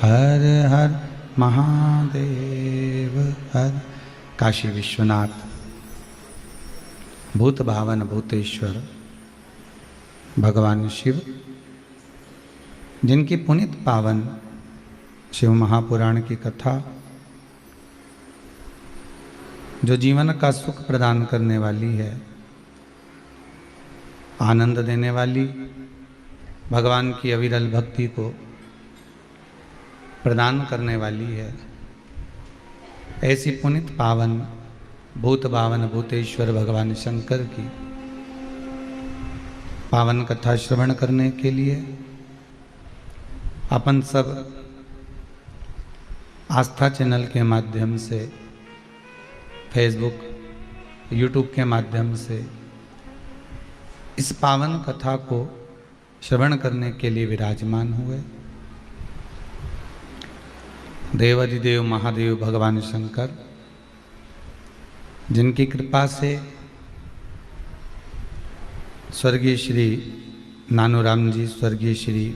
हर हर महादेव हर। काशी विश्वनाथ भूत भावन भूतेश्वर भगवान शिव, जिनकी पुनित पावन शिव महापुराण की कथा जो जीवन का सुख प्रदान करने वाली है, आनंद देने वाली, भगवान की अविरल भक्ति को प्रदान करने वाली है, ऐसी पुनित पावन भूत भावन भूतेश्वर भगवान शंकर की पावन कथा श्रवण करने के लिए अपन सब आस्था चैनल के माध्यम से, फेसबुक, यूट्यूब के माध्यम से इस पावन कथा को श्रवण करने के लिए विराजमान हुए। देवाधिदेव महादेव भगवान शंकर, जिनकी कृपा से स्वर्गीय श्री नानूराम जी, स्वर्गीय श्री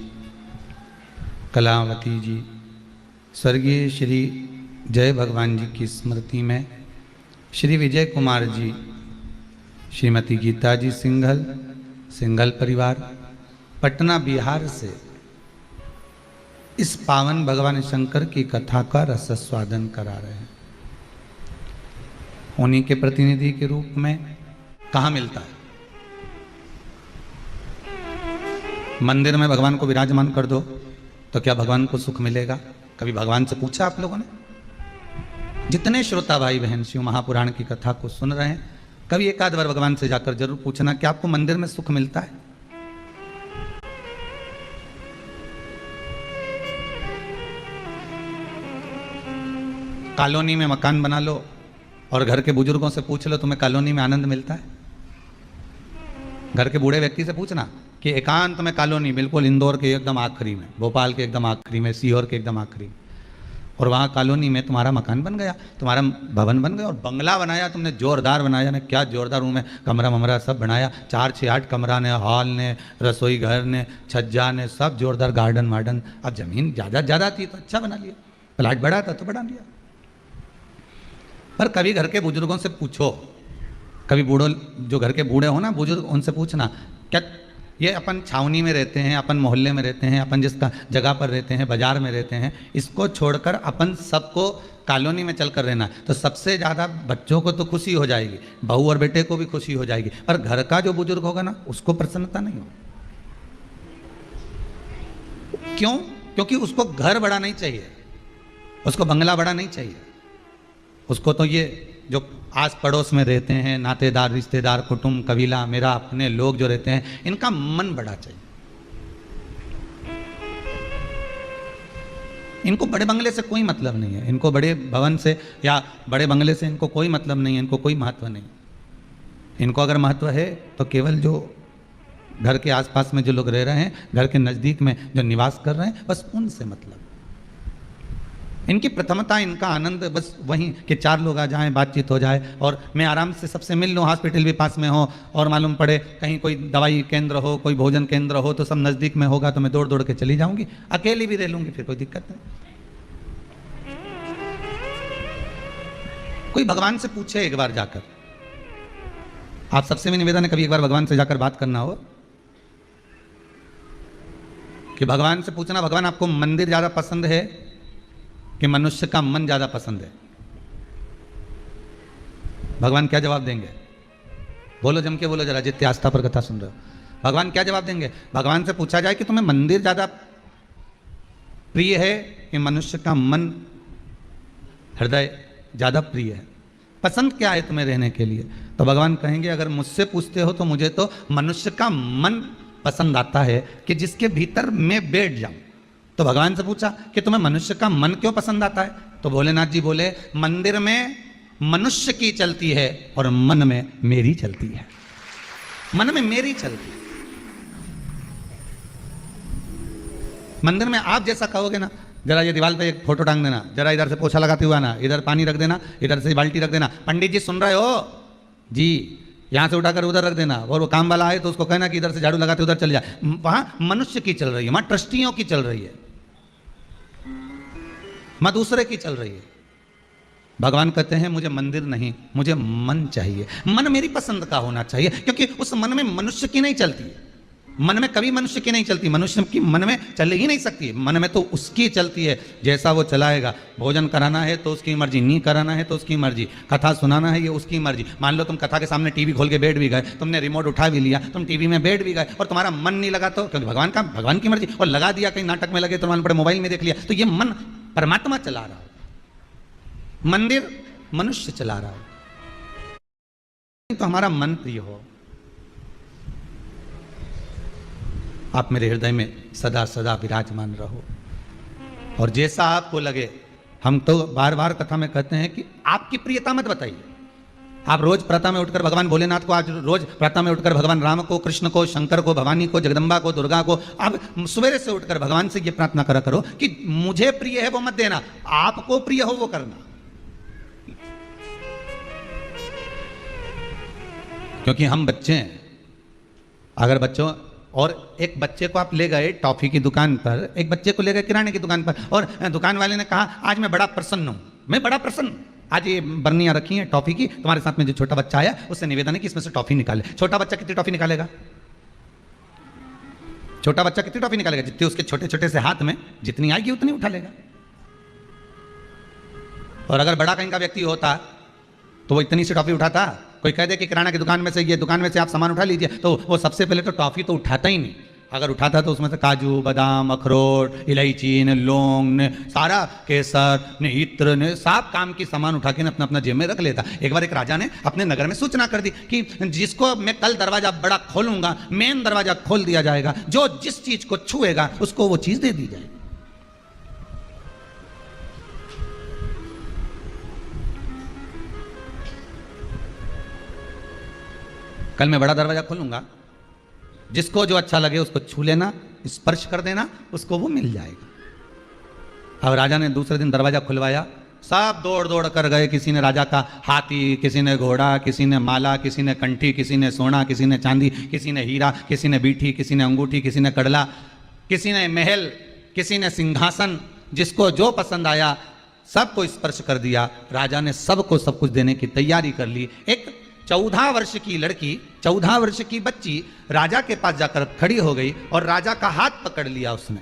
कलावती जी, स्वर्गीय श्री जय भगवान जी की स्मृति में श्री विजय कुमार जी, श्रीमती गीता जी सिंघल परिवार पटना बिहार से इस पावन भगवान शंकर की कथा का रसस्वादन करा रहे हैं। उन्हीं के प्रतिनिधि के रूप में कहाँ मिलता है? मंदिर में भगवान को विराजमान कर दो तो क्या भगवान को सुख मिलेगा? कभी भगवान से पूछा आप लोगों ने? जितने श्रोता भाई बहन शिव महापुराण की कथा को सुन रहे हैं, कभी एक आध बार भगवान से जाकर जरूर पूछना कि आपको मंदिर में सुख मिलता है? कॉलोनी में मकान बना लो और घर के बुजुर्गों से पूछ लो तुम्हें कॉलोनी में आनंद मिलता है? घर के बूढ़े व्यक्ति से पूछना कि एकांत में कॉलोनी, बिल्कुल इंदौर के एकदम आखिरी में, भोपाल के एकदम आखिरी में, सीहोर के एकदम आखिरी में, और वहाँ कॉलोनी में तुम्हारा मकान बन गया, तुम्हारा भवन बन गया और बंगला बनाया तुमने, जोरदार बनाया ने, क्या जोरदार रूम है, कमरा ममरा सब बनाया, 4 6 8 कमरा ने, हॉल ने, रसोई घर ने, छज्जा ने, सब जोरदार, गार्डन वार्डन। अब जमीन ज़्यादा थी तो अच्छा बना लिया, प्लाट बड़ा था तो बना लिया। पर कभी घर के बुजुर्गों से पूछो, कभी बूढ़ों, जो घर के बूढ़े हो ना बुजुर्ग, उनसे पूछना क्या ये अपन छावनी में रहते हैं, अपन मोहल्ले में रहते हैं, अपन जिस जगह पर रहते हैं, बाजार में रहते हैं, इसको छोड़कर अपन सबको कॉलोनी में चलकर रहना, तो सबसे ज़्यादा बच्चों को तो खुशी हो जाएगी, बहू और बेटे को भी खुशी हो जाएगी, पर घर का जो बुजुर्ग होगा ना उसको प्रसन्नता नहीं होगी। क्यों? क्योंकि उसको घर बड़ा नहीं चाहिए, उसको बंगला बड़ा नहीं चाहिए, उसको तो ये जो आस पड़ोस में रहते हैं, नातेदार, रिश्तेदार, कुटुंब, कबीला, मेरा अपने लोग जो रहते हैं, इनका मन बड़ा चाहिए। इनको बड़े बंगले से कोई मतलब नहीं है, इनको बड़े भवन से या बड़े बंगले से इनको कोई मतलब नहीं है, इनको कोई महत्व नहीं। इनको अगर महत्व है तो केवल जो घर के आसपास में जो लोग रह रहे हैं, घर के नज़दीक में जो निवास कर रहे हैं, बस उनसे मतलब। इनकी प्रथमता, इनका आनंद बस वहीं कि 4 लोग आ जाएं, बातचीत हो जाए और मैं आराम से सबसे मिल लूँ, हॉस्पिटल भी पास में हो और मालूम पड़े कहीं कोई दवाई केंद्र हो, कोई भोजन केंद्र हो तो सब नज़दीक में होगा तो मैं दौड़ दौड़ के चली जाऊंगी, अकेली भी रह लूंगी, फिर कोई दिक्कत नहीं। कोई भगवान से पूछे एक बार जाकर, आप सबसे भी निवेदन है कभी एक बार भगवान से जाकर बात करना हो कि भगवान से पूछना, भगवान आपको मंदिर ज़्यादा पसंद है कि मनुष्य का मन ज़्यादा पसंद है? भगवान क्या जवाब देंगे? बोलो, जम के बोलो जरा, जितने आस्था पर कथा सुन रहे हो, भगवान क्या जवाब देंगे? भगवान से पूछा जाए कि तुम्हें मंदिर ज़्यादा प्रिय है कि मनुष्य का मन, हृदय ज़्यादा प्रिय है? पसंद क्या है तुम्हें रहने के लिए? तो भगवान कहेंगे अगर मुझसे पूछते हो तो मुझे तो मनुष्य का मन पसंद आता है कि जिसके भीतर मैं बैठ जाऊं। तो भगवान से पूछा कि तुम्हें मनुष्य का मन क्यों पसंद आता है? तो भोलेनाथ जी बोले, मंदिर में मनुष्य की चलती है और मन में मेरी चलती है, मन में मेरी चलती है। मंदिर में आप जैसा कहोगे ना, जरा ये दीवार पे एक फोटो टांग देना, जरा इधर से पोछा लगाते हुआ ना, इधर पानी रख देना, इधर से बाल्टी रख देना, पंडित जी सुन रहे हो जी, यहाँ से उठाकर उधर रख देना, और वो काम वाला आए तो उसको कहना कि इधर से झाड़ू लगाते उधर चल जाए। वहाँ मनुष्य की चल रही है, वहाँ ट्रस्टियों की चल रही है। माँ दूसरे की चल रही है। भगवान कहते हैं मुझे मंदिर नहीं, मुझे मन चाहिए। मन मेरी पसंद का होना चाहिए, क्योंकि उस मन में मनुष्य की नहीं चलती है। मन में कभी मनुष्य की नहीं चलती, मनुष्य की मन में चल ही नहीं सकती। मन में तो उसकी चलती है, जैसा वो चलाएगा। भोजन कराना है तो उसकी मर्जी, नहीं कराना है तो उसकी मर्जी, कथा सुनाना है ये उसकी मर्जी। मान लो तुम कथा के सामने टीवी खोल के बैठ भी गए, तुमने रिमोट उठा भी लिया, तुम टीवी में बैठ भी गए और तुम्हारा मन नहीं लगा तो, क्योंकि भगवान की मर्जी, और लगा दिया कहीं नाटक में लगे तो मान पड़े मोबाइल में देख लिया, तो ये मन परमात्मा चला रहा हो, मंदिर मनुष्य चला रहा हो। तो हमारा मन प्रिय हो, आप मेरे हृदय में सदा सदा विराजमान रहो। और जैसा आपको लगे, हम तो बार बार कथा में कहते हैं कि आपकी प्रियता मत बताइए। आप रोज प्रातः में उठकर भगवान भोलेनाथ को, आज रोज प्रातः में उठकर भगवान राम को, कृष्ण को, शंकर को, भवानी को, जगदम्बा को, दुर्गा को, आप सवेरे से उठकर भगवान से ये प्रार्थना करा करो कि मुझे प्रिय है वो मत देना, आपको प्रिय हो वो करना। क्योंकि हम बच्चे हैं, अगर बच्चों, और एक बच्चे को आप ले गए टॉफी की दुकान पर, एक बच्चे को ले गए किराने की दुकान पर, और दुकान वाले ने कहा आज मैं बड़ा प्रसन्न हूं, मैं बड़ा प्रसन्न, आज ये बर्नियां रखी हैं टॉफी की, तुम्हारे साथ में जो छोटा बच्चा आया उससे निवेदन है कि इसमें से टॉफी निकाले। छोटा बच्चा कितनी टॉफी निकालेगा? छोटा बच्चा कितनी टॉफी निकालेगा? जितनी उसके छोटे छोटे से हाथ में जितनी आएगी उतनी उठा लेगा। और अगर बड़ा कहीं का व्यक्ति होता तो वो इतनी सी टॉफी उठाता? कोई कह दे कि किराना की दुकान में से, ये दुकान में से आप सामान उठा लीजिए, तो वो सबसे पहले तो टॉफी तो उठाता ही नहीं। अगर उठाता तो उसमें से काजू, बादाम, अखरोट, इलायची ने, लौंग ने, सारा केसर ने, इत्र ने, सब काम की सामान उठा के अपना अपना जेब में रख लेता। एक बार एक राजा ने अपने नगर में सूचना कर दी कि जिसको मैं कल दरवाजा बड़ा खोलूंगा, मेन दरवाजा खोल दिया जाएगा, जो जिस चीज को छुएगा उसको वो चीज दे दी जाएगी। कल मैं बड़ा दरवाजा खोलूंगा, जिसको जो अच्छा लगे उसको छू लेना, स्पर्श कर देना, उसको वो मिल जाएगा। अब राजा ने दूसरे दिन दरवाजा खुलवाया, सब दौड़ दौड़ कर गए। किसी ने राजा का हाथी, किसी ने घोड़ा, किसी ने माला, किसी ने कंठी, किसी ने सोना, किसी ने चांदी, किसी ने हीरा, किसी ने बीठी, किसी ने अंगूठी, किसी ने कड़ला, किसी ने महल, किसी ने सिंहासन, जिसको जो पसंद आया सबको स्पर्श कर दिया। राजा ने सबको सब कुछ देने की तैयारी कर ली। एक 14 वर्ष की लड़की, 14 वर्ष की बच्ची राजा के पास जाकर खड़ी हो गई और राजा का हाथ पकड़ लिया उसने।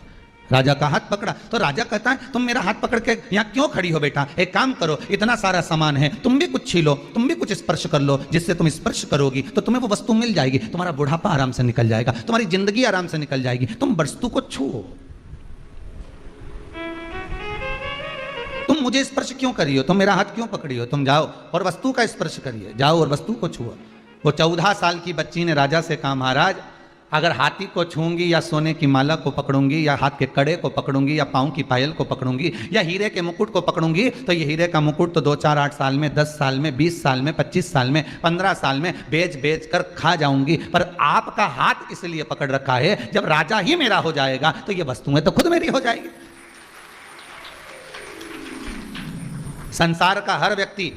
राजा का हाथ पकड़ा तो राजा कहता है तुम मेरा हाथ पकड़ के यहाँ क्यों खड़ी हो बेटा? एक काम करो, इतना सारा सामान है, तुम भी कुछ छीलो, तुम भी कुछ स्पर्श कर लो, जिससे तुम स्पर्श करोगी तो तुम्हें वो वस्तु मिल जाएगी, तुम्हारा बुढ़ापा आराम से निकल जाएगा, तुम्हारी जिंदगी आराम से निकल जाएगी। तुम वस्तु को छुओ। तुम मुझे स्पर्श क्यों करी हो? तुम मेरा हाथ क्यों पकड़ी हो? तुम जाओ और वस्तु का स्पर्श करिए, जाओ और वस्तु को छुओ। वो 14 साल की बच्ची ने राजा से कहा महाराज, अगर हाथी को छूंगी या सोने की माला को पकड़ूंगी या हाथ के कड़े को पकड़ूंगी या पाँव की पायल को पकड़ूंगी या हीरे के मुकुट को पकड़ूंगी तो ये हीरे का मुकुट तो 2, 4, 8 साल में, 10 साल में, 20 साल में, 25 साल में, 15 साल में बेच बेच कर खा जाऊंगी। पर आपका हाथ इसलिए पकड़ रखा है, जब राजा ही मेरा हो जाएगा तो ये वस्तुएं तो खुद मेरी हो जाएगी। संसार का हर व्यक्ति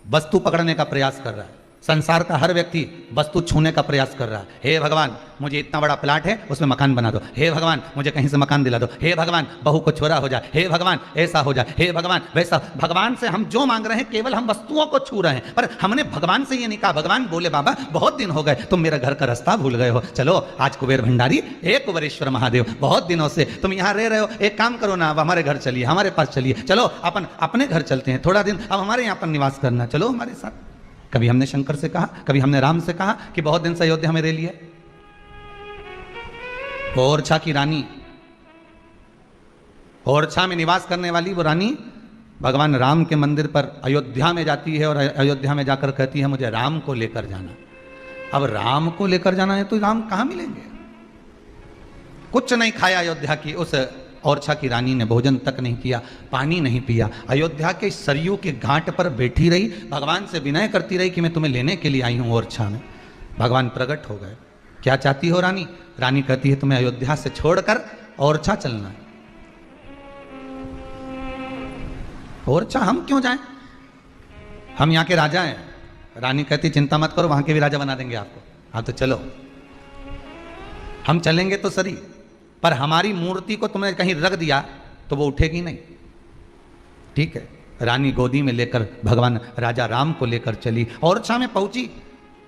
वस्तु पकड़ने का प्रयास कर रहा है, संसार का हर व्यक्ति वस्तु छूने का प्रयास कर रहा है। हे भगवान, मुझे इतना बड़ा प्लाट है उसमें मकान बना दो, हे भगवान मुझे कहीं से मकान दिला दो, हे भगवान बहू को छोरा हो जाए, हे भगवान ऐसा हो जाए, हे भगवान वैसा। भगवान से हम जो मांग रहे हैं केवल हम वस्तुओं को छू रहे हैं, पर हमने भगवान से ये नहीं कहा। भगवान बोले बाबा बहुत दिन हो गए, तुम मेरा घर का रास्ता भूल गए हो, चलो आज कुबेर भंडारी, एक कुबेरेश्वर महादेव, बहुत दिनों से तुम यहाँ रह रहे हो, एक काम करो ना, अब हमारे घर चलिए, हमारे पास चलिए, चलो अपन अपने घर चलते हैं, थोड़ा दिन अब हमारे यहाँ पर निवास करना, चलो हमारे साथ। कभी हमने शंकर से कहा, कभी हमने राम से कहा कि बहुत दिन से अयोध्या में रह लिए। ओरछा की रानी, ओरछा में निवास करने वाली वो रानी भगवान राम के मंदिर पर अयोध्या में जाती है और अयोध्या में जाकर कहती है मुझे राम को लेकर जाना। अब राम को लेकर जाना है तो राम कहां मिलेंगे? कुछ नहीं खाया अयोध्या की उस ओरछा की रानी ने, भोजन तक नहीं किया, पानी नहीं पिया, अयोध्या के सरयू के घाट पर बैठी रही, भगवान से विनय करती रही कि मैं तुम्हें लेने के लिए आई हूं ओरछा में। भगवान प्रकट हो गए, क्या चाहती हो रानी? रानी कहती है तुम्हें अयोध्या से छोड़कर ओरछा चलना है। ओरछा हम क्यों जाएं? हम यहाँ के राजा हैं। रानी कहती चिंता मत करो, वहां के भी राजा बना देंगे आपको, हाँ तो चलो। हम चलेंगे तो सही, पर हमारी मूर्ति को तुमने कहीं रख दिया तो वो उठेगी नहीं। ठीक है, रानी गोदी में लेकर भगवान राजा राम को लेकर चली और ओरछा में पहुंची।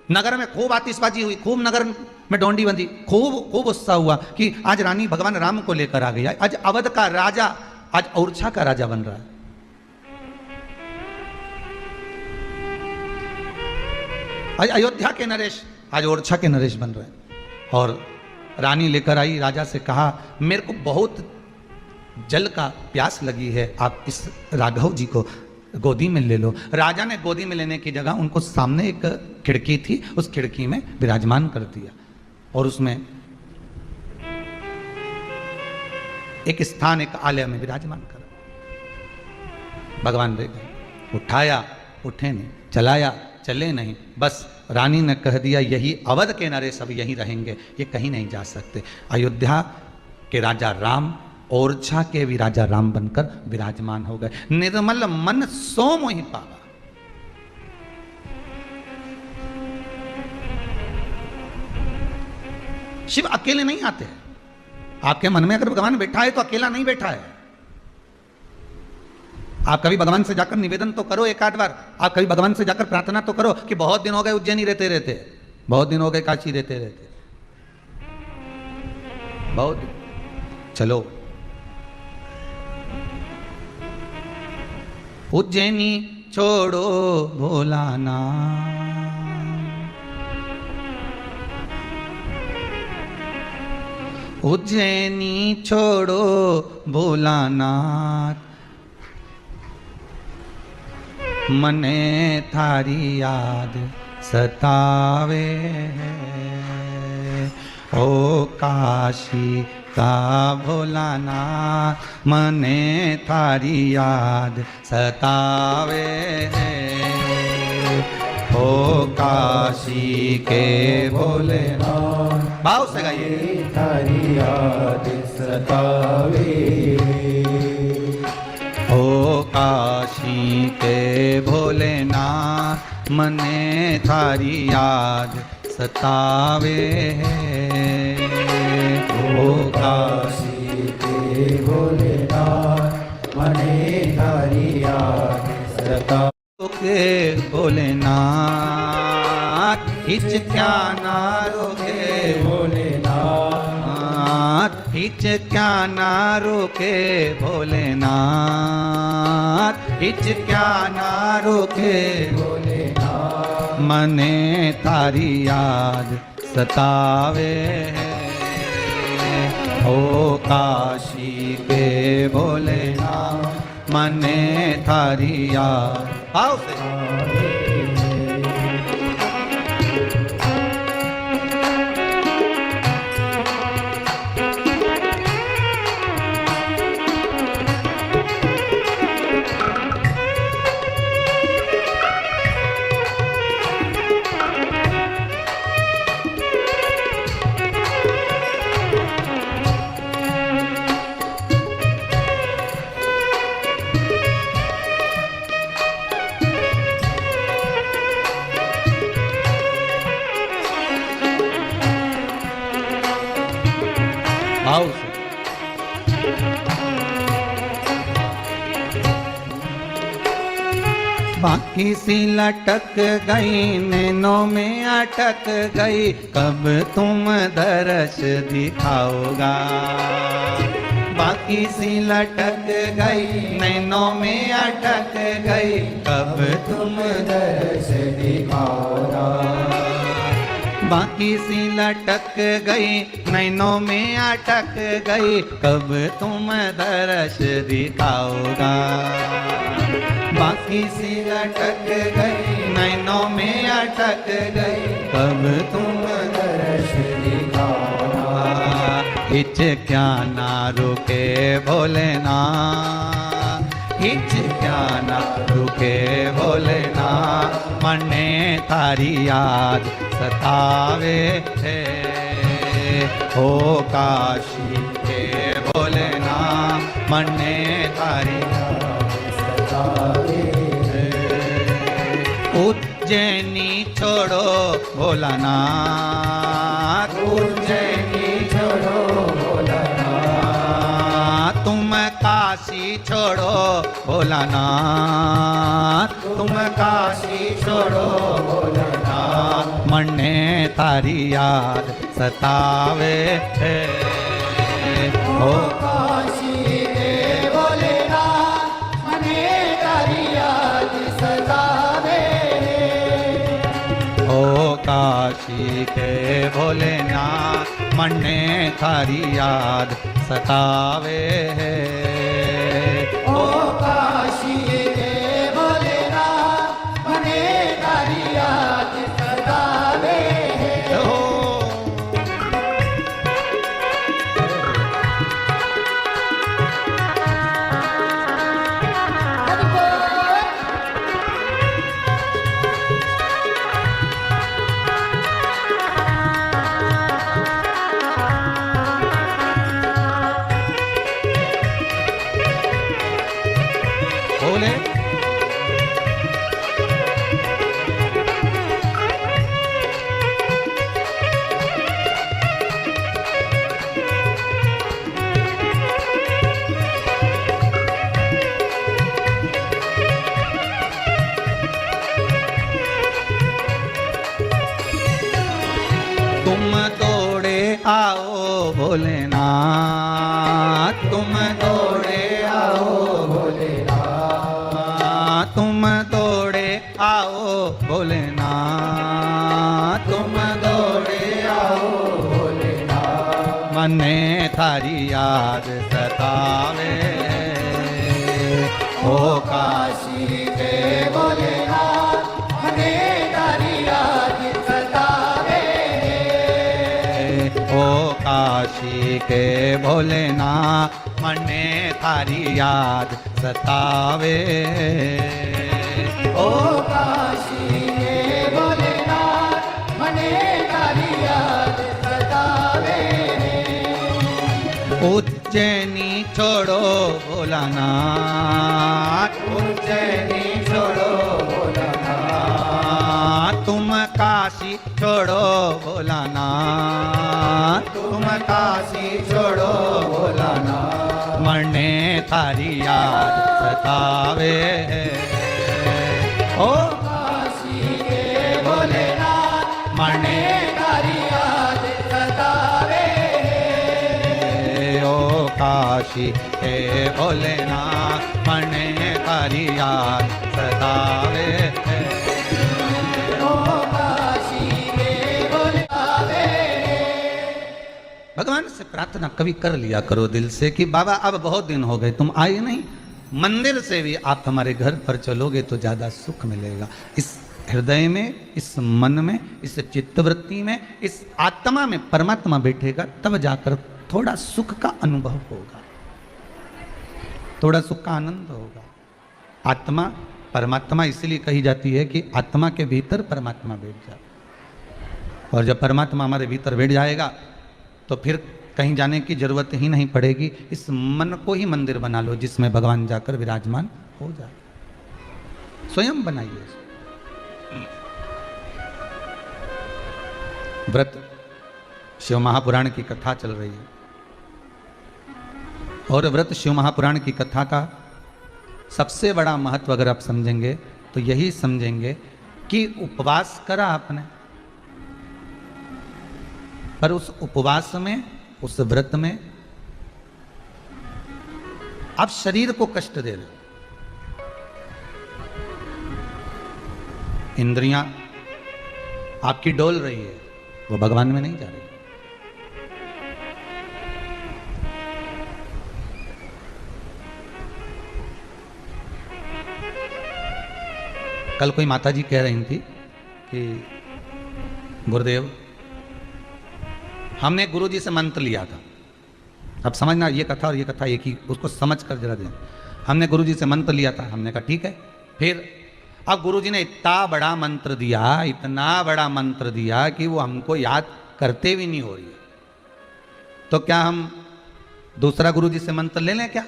नगर में खूब आतिशबाजी हुई, खूब नगर में डोंडी बंधी, खूब उत्साह हुआ कि आज रानी भगवान राम को लेकर आ गई। आज अवध का राजा आज ओरछा का राजा बन रहा है। आज अयोध्या के नरेश आज ओरछा के नरेश बन रहे हैं। और रानी लेकर आई, राजा से कहा मेरे को बहुत जल का प्यास लगी है, आप इस राघव जी को गोदी में ले लो। राजा ने गोदी में लेने की जगह उनको सामने एक खिड़की थी, उस खिड़की में विराजमान कर दिया और उसमें एक स्थान, एक आलय में विराजमान कर भगवान रह गए। उठाया, उठे नहीं, चलाया, चले नहीं, बस रानी ने कह दिया यही अवध के नरेश अब यहीं रहेंगे, ये कहीं नहीं जा सकते। अयोध्या के राजा राम ओरछा के भी राजा राम बनकर विराजमान हो गए। निर्मल मन सो मोहि पावा। शिव अकेले नहीं आते हैं। आपके मन में अगर भगवान बैठा है तो अकेला नहीं बैठा है। आप कभी भगवान से जाकर निवेदन तो करो एक आध बार, आप कभी भगवान से जाकर प्रार्थना तो करो कि बहुत दिन हो गए उज्जैनी रहते रहते, बहुत दिन हो गए काशी रहते रहते, बहुत दिन। चलो उज्जैनी छोड़ो भोलाना, उज्जैनी छोड़ो भोलानाथ, मने थारी याद सतावे ओ काशी का भोलानाथ, मने थारी याद सतावे ओ काशी के भोलेनाथ। भाव से गाइए। थारी याद सतावे ओ काशी के भोलेनाथ, मने थारी याद सतावे ओ काशी के भोलेनाथ, मने थारी याद सतावे के भोलेनाथ, हिच क्या ना रोके भोलेनाथ, हिच क्या ना रोके भोलेनाथ, हिच क्या ना रोके भोलेनाथ, मने थारी याद सतावे ओ काशी के भोलेनाथ, मने थारी याद। आओ से भाव से बाकी सी लटक गई, नैनों में अटक गई, कब तुम दर्श दिखाओगा। बाकी सी लटक गई, नैनों में अटक गई, कब तुम दर्श दिखाओगा। बाकी सी लटक गई, नैनों में अटक गई, कब तुम दर्श दिखाओगा। बाकी सी लटक गई, नैनों में अटक गई, कब तुम दर्श दिखाओगा। हिच क्या ना रुके भोलेनाथ, हिच क्या ना रुके भोलेनाथ, मने थारी याद सतावे थे ओ काशी के भोलेनाथ, मने थारी याद सतावे थे। उज्जैनी छोड़ो भोलानाथ, उज्जैनी छोड़ो भोलानाथ, तुम काशी छोड़ो भोलानाथ, तुम काशी छोड़ो भोलानाथ, मन ने थारी याद सतावे है। ओ काशी के भोलेनाथ, मने तारी याद सतावे। ओ काशी के भोलेनाथ, मन ने थारी याद सतावे है। ओ काशी के भोलेनाथ, मने तारी याद सतावे। ओ बोले तुम तोड़े आओ भोलेनाथ, तुम तोड़े आओ भोलेनाथ, तुम तोड़े आओ भोलेनाथ, तुम तोड़े आओ भोलेनाथ, मने थारी याद सतावे। ओ काशी के भोलेनाथ, मने तारी याद सतावे। ओ काशी के भोलेनाथ, मने थारी याद सतावे। ओ काशी के भोलेनाथ, मने तारी याद सतावे। उज्जैनी छोड़ो भोलानाथ, उज्जैनी छोड़ो भोलानाथ, तुम काशी छोड़ो भोलानाथ, तुम काशी छोड़ो भोलानाथ, मने थारी याद सतावे। ओ काशी के भोलेनाथ, मने तारी याद सतावे। ओ काशी के भोलेनाथ, मने थारी याद सतावे। ओ काशी के भोलेनाथ। भगवान से प्रार्थना कभी कर लिया करो दिल से कि बाबा अब बहुत दिन हो गए तुम आए नहीं, मंदिर से भी आप हमारे घर पर चलोगे तो ज्यादा सुख मिलेगा। इस हृदय में, इस मन में, इस चित्तवृत्ति में, इस आत्मा में परमात्मा बैठेगा, तब जाकर थोड़ा सुख का अनुभव होगा, थोड़ा सुख का आनंद होगा। आत्मा परमात्मा इसलिए कही जाती है कि आत्मा के भीतर परमात्मा बैठ जाए, और जब परमात्मा हमारे भीतर बैठ जाएगा तो फिर कहीं जाने की जरूरत ही नहीं पड़ेगी। इस मन को ही मंदिर बना लो जिसमें भगवान जाकर विराजमान हो जाए। स्वयं बनाइए। व्रत शिव महापुराण की कथा चल रही है, और व्रत शिव महापुराण की कथा का सबसे बड़ा महत्व अगर आप समझेंगे तो यही समझेंगे कि उपवास करा आपने, पर उस उपवास में, उस व्रत में आप शरीर को कष्ट दे रहे हो। इंद्रियां आपकी डोल रही है, वो भगवान में नहीं जा रही। कल कोई माताजी कह रही थी कि गुरुदेव हमने गुरुजी से मंत्र लिया था, अब समझना ये कथा और ये कथा एक ही, उसको समझ कर जरा दें। हमने गुरुजी से मंत्र लिया था, हमने कहा ठीक है। फिर अब गुरुजी ने इतना बड़ा मंत्र दिया, इतना बड़ा मंत्र दिया कि वो हमको याद करते भी नहीं हो रही है, तो क्या हम दूसरा गुरुजी से मंत्र ले लें क्या?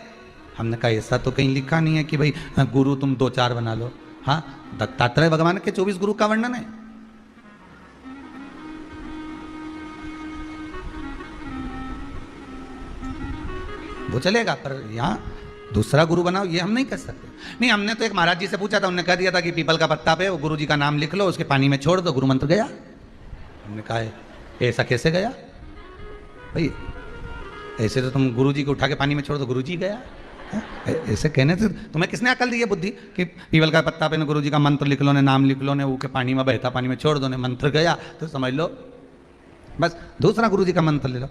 हमने कहा ऐसा तो कहीं लिखा नहीं है कि भाई गुरु तुम 2-4 बना लो। हाँ, दत्तात्रेय भगवान के 24 गुरु का वर्णन है। वो चलेगा, पर यहाँ दूसरा गुरु बनाओ, ये हम नहीं कर सकते। नहीं, हमने तो एक महाराज जी से पूछा था, उन्होंने कह दिया था कि पीपल का पत्ता पे वो गुरु जी का नाम लिख लो, उसके पानी में छोड़ दो, गुरु मंत्र गया। हमने कहा ऐसा कैसे गया भाई? ऐसे तो तुम गुरु जी को उठा के पानी में छोड़ दो, गुरु जी गया। ऐसे कहने से तुम्हें किसने अकल दी है, बुद्धि, कि पीपल का पत्ता पे गुरु जी का मंत्र लिख लो ने, नाम लिख लो ने, वो के पानी में बहता पानी में छोड़ दो ने, मंत्र गया, तो समझ लो बस दूसरा गुरु जी का मंत्र ले लो।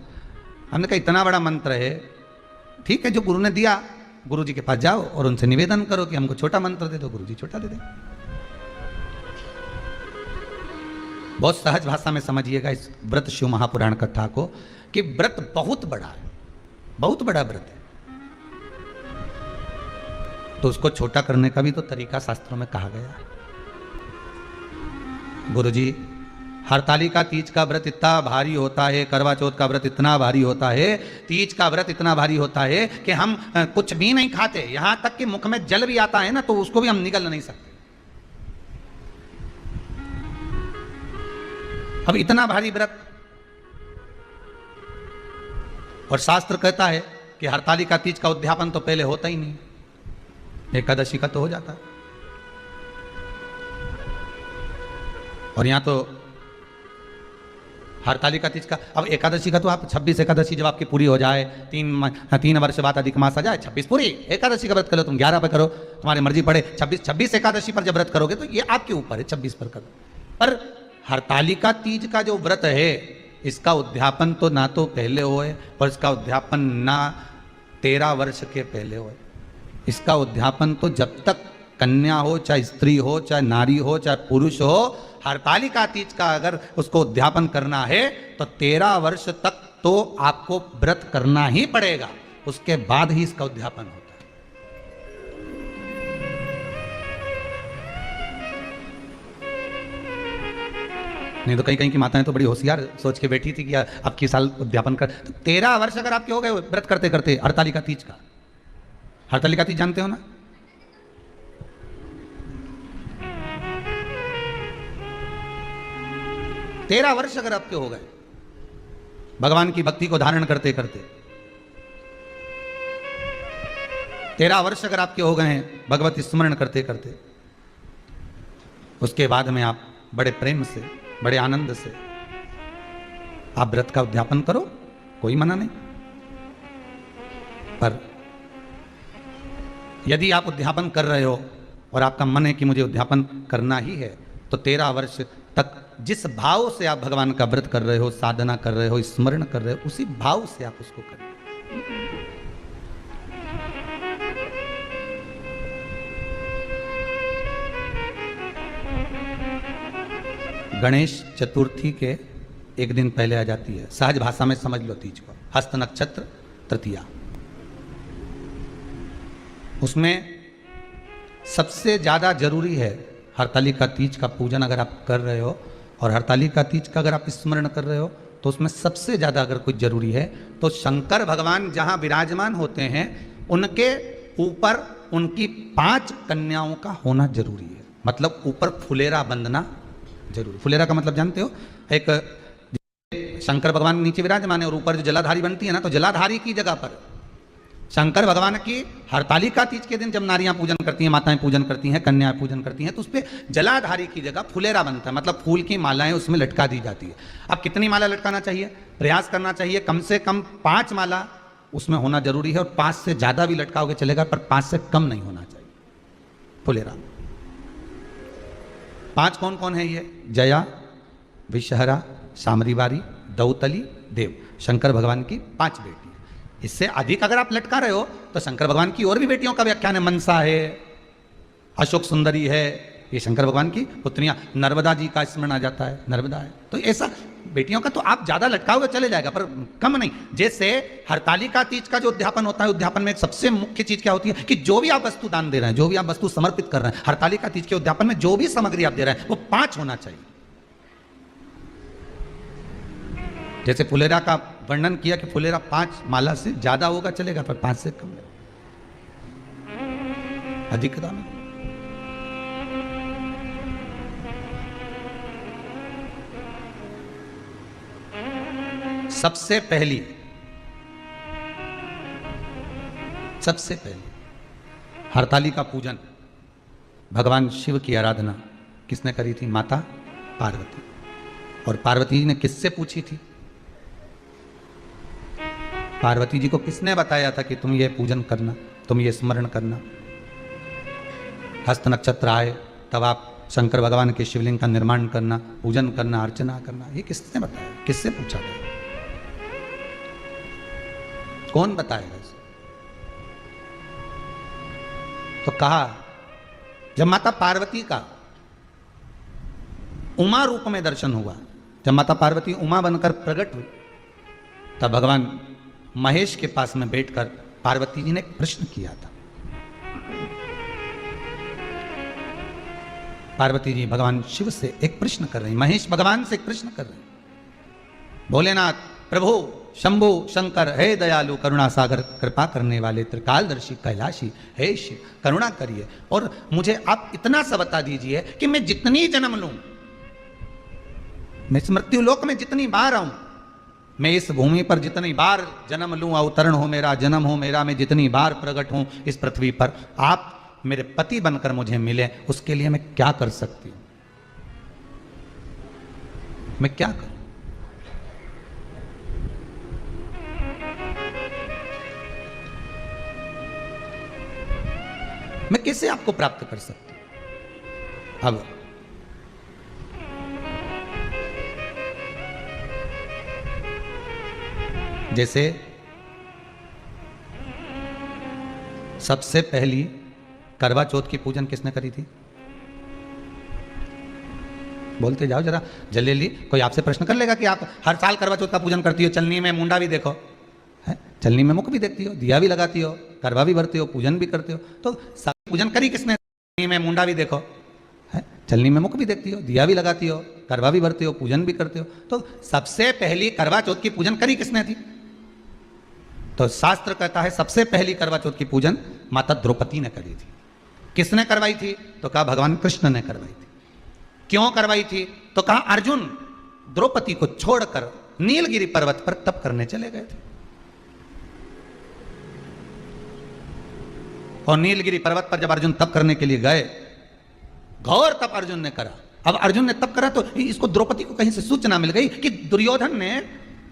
हमने कहा इतना बड़ा मंत्र है, ठीक है, जो गुरु ने दिया, गुरु जी के पास जाओ और उनसे निवेदन करो कि हमको छोटा मंत्र दे दो, गुरु जी छोटा दे दे। बहुत सहज भाषा में समझिएगा इस व्रत शिव महापुराण कथा को, कि व्रत बहुत बड़ा है, बहुत बड़ा व्रत है, तो उसको छोटा करने का भी तो तरीका शास्त्रों में कहा गया। गुरु जी, हरतालिका तीज का व्रत इतना भारी होता है, करवा चौथ का व्रत इतना भारी होता है, तीज का व्रत इतना भारी होता है कि हम कुछ भी नहीं खाते, यहां तक कि मुख में जल भी आता है ना, तो उसको भी हम निगल नहीं सकते। अब इतना भारी व्रत, और शास्त्र कहता है कि हरतालिका तीज का उद्यापन तो पहले होता ही नहीं, एकादशी का तो हो जाता है। और यहां तो हरतालिका तीज का, अब एकादशी का तो आप 26 एकादशी जब आपकी पूरी हो जाए, 3 वर्ष बाद अधिक मास आ जाए, 26 पूरी एकादशी का व्रत करो, तुम 11 पर करो, तुम्हारी मर्जी पड़े, 26 एकादशी पर जब व्रत करोगे तो ये आपके ऊपर है, 26 पर करो। पर हरतालिका तीज का जो व्रत है, इसका उद्यापन तो ना तो पहले होए, और इसका उद्यापन ना 13 वर्ष के पहले होए। इसका उद्यापन तो जब तक कन्या हो, चाहे स्त्री हो, चाहे नारी हो, चाहे पुरुष हो, हरतालिका तीज का अगर उसको उद्यापन करना है तो 13 वर्ष तक तो आपको व्रत करना ही पड़ेगा, उसके बाद ही इसका उद्यापन होता है। नहीं तो कहीं की माताएं तो बड़ी होशियार सोच के बैठी थी कि अब की साल उद्यापन कर, तो 13 वर्ष अगर आपके हो गए व्रत करते करते हरतालिका तीज का, हरतालिका तीज जानते हो ना? तेरह वर्ष अगर आपके हो गए भगवान की भक्ति को धारण करते करते, 13 वर्ष अगर आपके हो गए हैं भगवत स्मरण करते करते, उसके बाद में आप बड़े प्रेम से, बड़े आनंद से आप व्रत का उद्यापन करो, कोई मना नहीं। पर यदि आप उद्यापन कर रहे हो और आपका मन है कि मुझे उद्यापन करना ही है, तो 13 वर्ष तक जिस भाव से आप भगवान का व्रत कर रहे हो, साधना कर रहे हो, स्मरण कर रहे हो, उसी भाव से आप उसको करें। गणेश चतुर्थी के एक दिन पहले आ जाती है, सहज भाषा में समझ लो तीज को, हस्त नक्षत्र तृतीया। उसमें सबसे ज्यादा जरूरी है हरतालिका तीज का पूजन अगर आप कर रहे हो, और हरतालिका तीज का अगर आप स्मरण कर रहे हो, तो उसमें सबसे ज्यादा अगर कुछ जरूरी है तो शंकर भगवान जहां विराजमान होते हैं उनके ऊपर उनकी 5 कन्याओं का होना जरूरी है। मतलब ऊपर फुलेरा बंधना जरूरी। फुलेरा का मतलब जानते हो, एक शंकर भगवान नीचे विराजमान है और ऊपर जो जलाधारी बनती है ना, तो जलाधारी की जगह पर शंकर भगवान की हरतालिका तीज के दिन जब नारियां पूजन करती हैं, माताएं पूजन करती हैं, कन्याएं पूजन करती हैं, तो उस पर जलाधारी की जगह फुलेरा बनता है, मतलब फूल की मालाएं उसमें लटका दी जाती है। अब कितनी माला लटकाना चाहिए? प्रयास करना चाहिए कम से कम 5 माला उसमें होना जरूरी है, और 5 से ज्यादा भी लटकाओगे चलेगा, पर 5 से कम नहीं होना चाहिए फुलेरा। 5 कौन कौन है ये? जया, विषहरा, सामरीवारी, दौतली, देव। शंकर भगवान की 5 बेटी। इससे अधिक अगर आप लटका रहे हो तो शंकर भगवान की और भी बेटियों का व्याख्यान है। मनसा है, अशोक सुंदरी है, ये शंकर भगवान की पुत्रियां। नर्मदा जी का स्मरण आ जाता है, नर्मदा है। तो ऐसा बेटियों का तो आप ज्यादा लटकाओगे चले जाएगा, पर कम नहीं। जैसे हरतालिका तीज का जो उद्यापन होता है, उद्यापन में सबसे मुख्य चीज क्या होती है कि जो भी आप वस्तु दान दे रहे हैं, जो भी आप वस्तु समर्पित कर रहे हैं, हरतालिका तीज के उद्यापन में जो भी सामग्री आप दे रहे हैं वो 5 होना चाहिए। जैसे फुलेरा का वर्णन किया कि फुलेरा 5 माला से ज्यादा होगा चलेगा, पर 5 से कम नहीं, अधिकता में। सबसे पहली हरताली का पूजन, भगवान शिव की आराधना किसने करी थी? माता पार्वती। और पार्वती जी ने किससे पूछी थी? पार्वती जी को किसने बताया था कि तुम ये पूजन करना, तुम ये स्मरण करना? हस्त नक्षत्र आए तब आप शंकर भगवान के शिवलिंग का निर्माण करना, पूजन करना, अर्चना करना, ये किसने बताया? किससे पूछा गया? कौन बताएगा इसे? तो कहा जब माता पार्वती का उमा रूप में दर्शन हुआ, जब माता पार्वती उमा बनकर प्रकट हुई, तब भगवान महेश के पास में बैठकर पार्वती जी ने एक प्रश्न किया था। पार्वती जी भगवान शिव से एक प्रश्न कर रही, महेश भगवान से एक प्रश्न कर रहे, भोलेनाथ प्रभु शंभु शंकर, हे दयालु करुणा सागर, कृपा करने वाले त्रिकालदर्शी कैलाशी, हे शिव करुणा करिए और मुझे आप इतना सा बता दीजिए कि मैं जितनी जन्म लूं, मैं इस मृत्यु लोक में जितनी बार आऊं, मैं इस भूमि पर जितनी बार जन्म लूं, अवतरण हो मेरा, जन्म हो मेरा, मैं जितनी बार प्रकट हूं इस पृथ्वी पर, आप मेरे पति बनकर मुझे मिले, उसके लिए मैं क्या कर सकती हूं? मैं क्या करूं? मैं कैसे आपको प्राप्त कर सकती हूं? अब जैसे सबसे पहली करवा चौथ की पूजन किसने करी थी? बोलते जाओ जरा जल्दी। कोई आपसे प्रश्न कर लेगा कि आप हर साल करवा चौथ का पूजन करती हो, चलनी में मुंडा भी देखो है, चलनी में मुख भी देखती हो, दिया भी लगाती हो, करवा भी भरती हो, पूजन भी करते हो, तो सब पूजन करी किसने? चलनी में मुंडा भी देखो है, चलनी में मुख भी देखती हो, दिया भी लगाती हो, करवा भी भरती हो, पूजन भी करते हो, तो सबसे पहली करवा चौथ की पूजन करी किसने थी? तो शास्त्र कहता है सबसे पहली करवा चौथ की पूजन माता द्रौपदी ने करी थी। किसने करवाई थी? तो कहा भगवान कृष्ण ने करवाई थी। क्यों करवाई थी? तो कहा अर्जुन द्रौपदी को छोड़कर नीलगिरी पर्वत पर तप करने चले गए थे, और नीलगिरी पर्वत पर जब अर्जुन तप करने के लिए गए, घोर तप अर्जुन ने करा। अब अर्जुन ने तप करा तो इसको द्रौपदी को कहीं से सूचना मिल गई कि दुर्योधन ने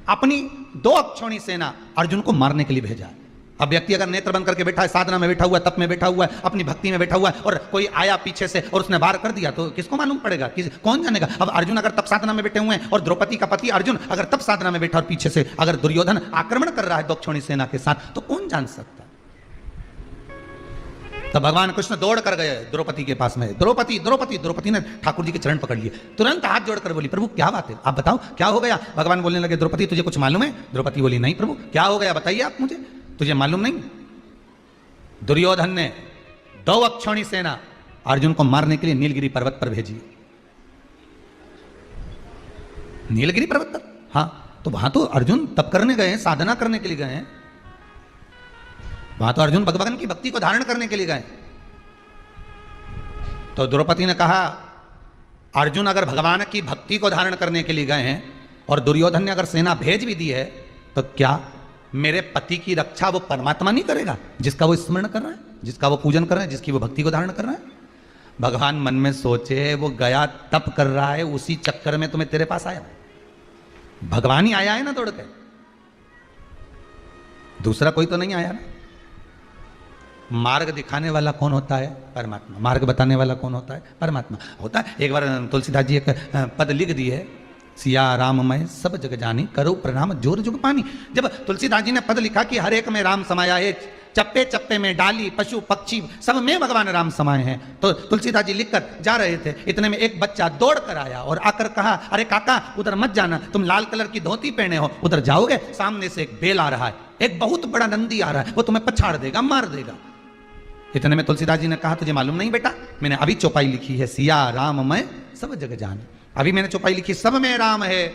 अपनी 2 अक्षौणी सेना अर्जुन को मारने के लिए भेजा है। अब व्यक्ति अगर नेत्र बंद करके बैठा है, साधना में बैठा हुआ है, तप में बैठा हुआ है, अपनी भक्ति में बैठा हुआ है, और कोई आया पीछे से और उसने वार कर दिया, तो किसको मालूम पड़ेगा? कौन जानेगा? अब अर्जुन अगर तप साधना में बैठे हुए हैं और द्रौपदी का पति अर्जुन अगर तप साधना में बैठा और पीछे से अगर दुर्योधन आक्रमण कर रहा है 2 अक्षौणी सेना के साथ, तो कौन जान सकता? तो भगवान कृष्ण दौड़ कर गए द्रौपदी के पास में। द्रौपदी द्रौपदी द्रौपदी ने ठाकुर जी के चरण पकड़ लिए, तुरंत हाथ जोड़कर बोली प्रभु क्या बात है, आप बताओ क्या हो गया? भगवान बोलने लगे द्रौपदी तुझे कुछ मालूम है? द्रौपदी बोली नहीं प्रभु, क्या हो गया बताइए आप मुझे, तुझे मालूम नहीं? दुर्योधन ने 2 अक्षौणी सेना अर्जुन को मारने के लिए नीलगिरी पर्वत पर भेजी। नीलगिरी पर्वत पर? हाँ, तो वहां तो अर्जुन तप करने गए हैं, साधना करने के लिए गए हैं, वहां तो अर्जुन भगवान की भक्ति को धारण करने के लिए गए। तो द्रौपदी ने कहा अर्जुन अगर भगवान की भक्ति को धारण करने के लिए गए हैं और दुर्योधन ने अगर सेना भेज भी दी है, तो क्या मेरे पति की रक्षा वो परमात्मा नहीं करेगा जिसका वो स्मरण कर रहा है, जिसका वो पूजन कर रहा है, जिसकी वो भक्ति को धारण कर रहा है? भगवान मन में सोचे वो गया तप कर रहा है, उसी चक्कर में तुम्हें तेरे पास आया, भगवान ही आया है ना दौड़ के, दूसरा कोई तो नहीं आया ना। मार्ग दिखाने वाला कौन होता है? परमात्मा। मार्ग बताने वाला कौन होता है? परमात्मा होता है। एक बार तुलसीदास जी एक पद लिख दिए, सिया राम मैं सब जग जानी, करो प्रणाम जोर जुग पानी। जब तुलसीदास जी ने पद लिखा कि हर एक में राम समाया है, चप्पे चप्पे में डाली पशु पक्षी सब में भगवान राम समाये हैं, तो तुलसीदास जी लिखकर जा रहे थे, इतने में एक बच्चा दौड़ कर आया और आकर कहा अरे काका उधर मत जाना, तुम लाल कलर की धोती पहने हो, उधर जाओगे सामने से एक बेल आ रहा है, एक बहुत बड़ा नंदी आ रहा है, वो तुम्हें पछाड़ देगा, मार देगा। इतने में तुलसीदास जी ने कहा तुझे मालूम नहीं बेटा, मैंने अभी चौपाई लिखी है सिया राम मैं सब जग जानी, अभी मैंने चौपाई लिखी सब में राम है,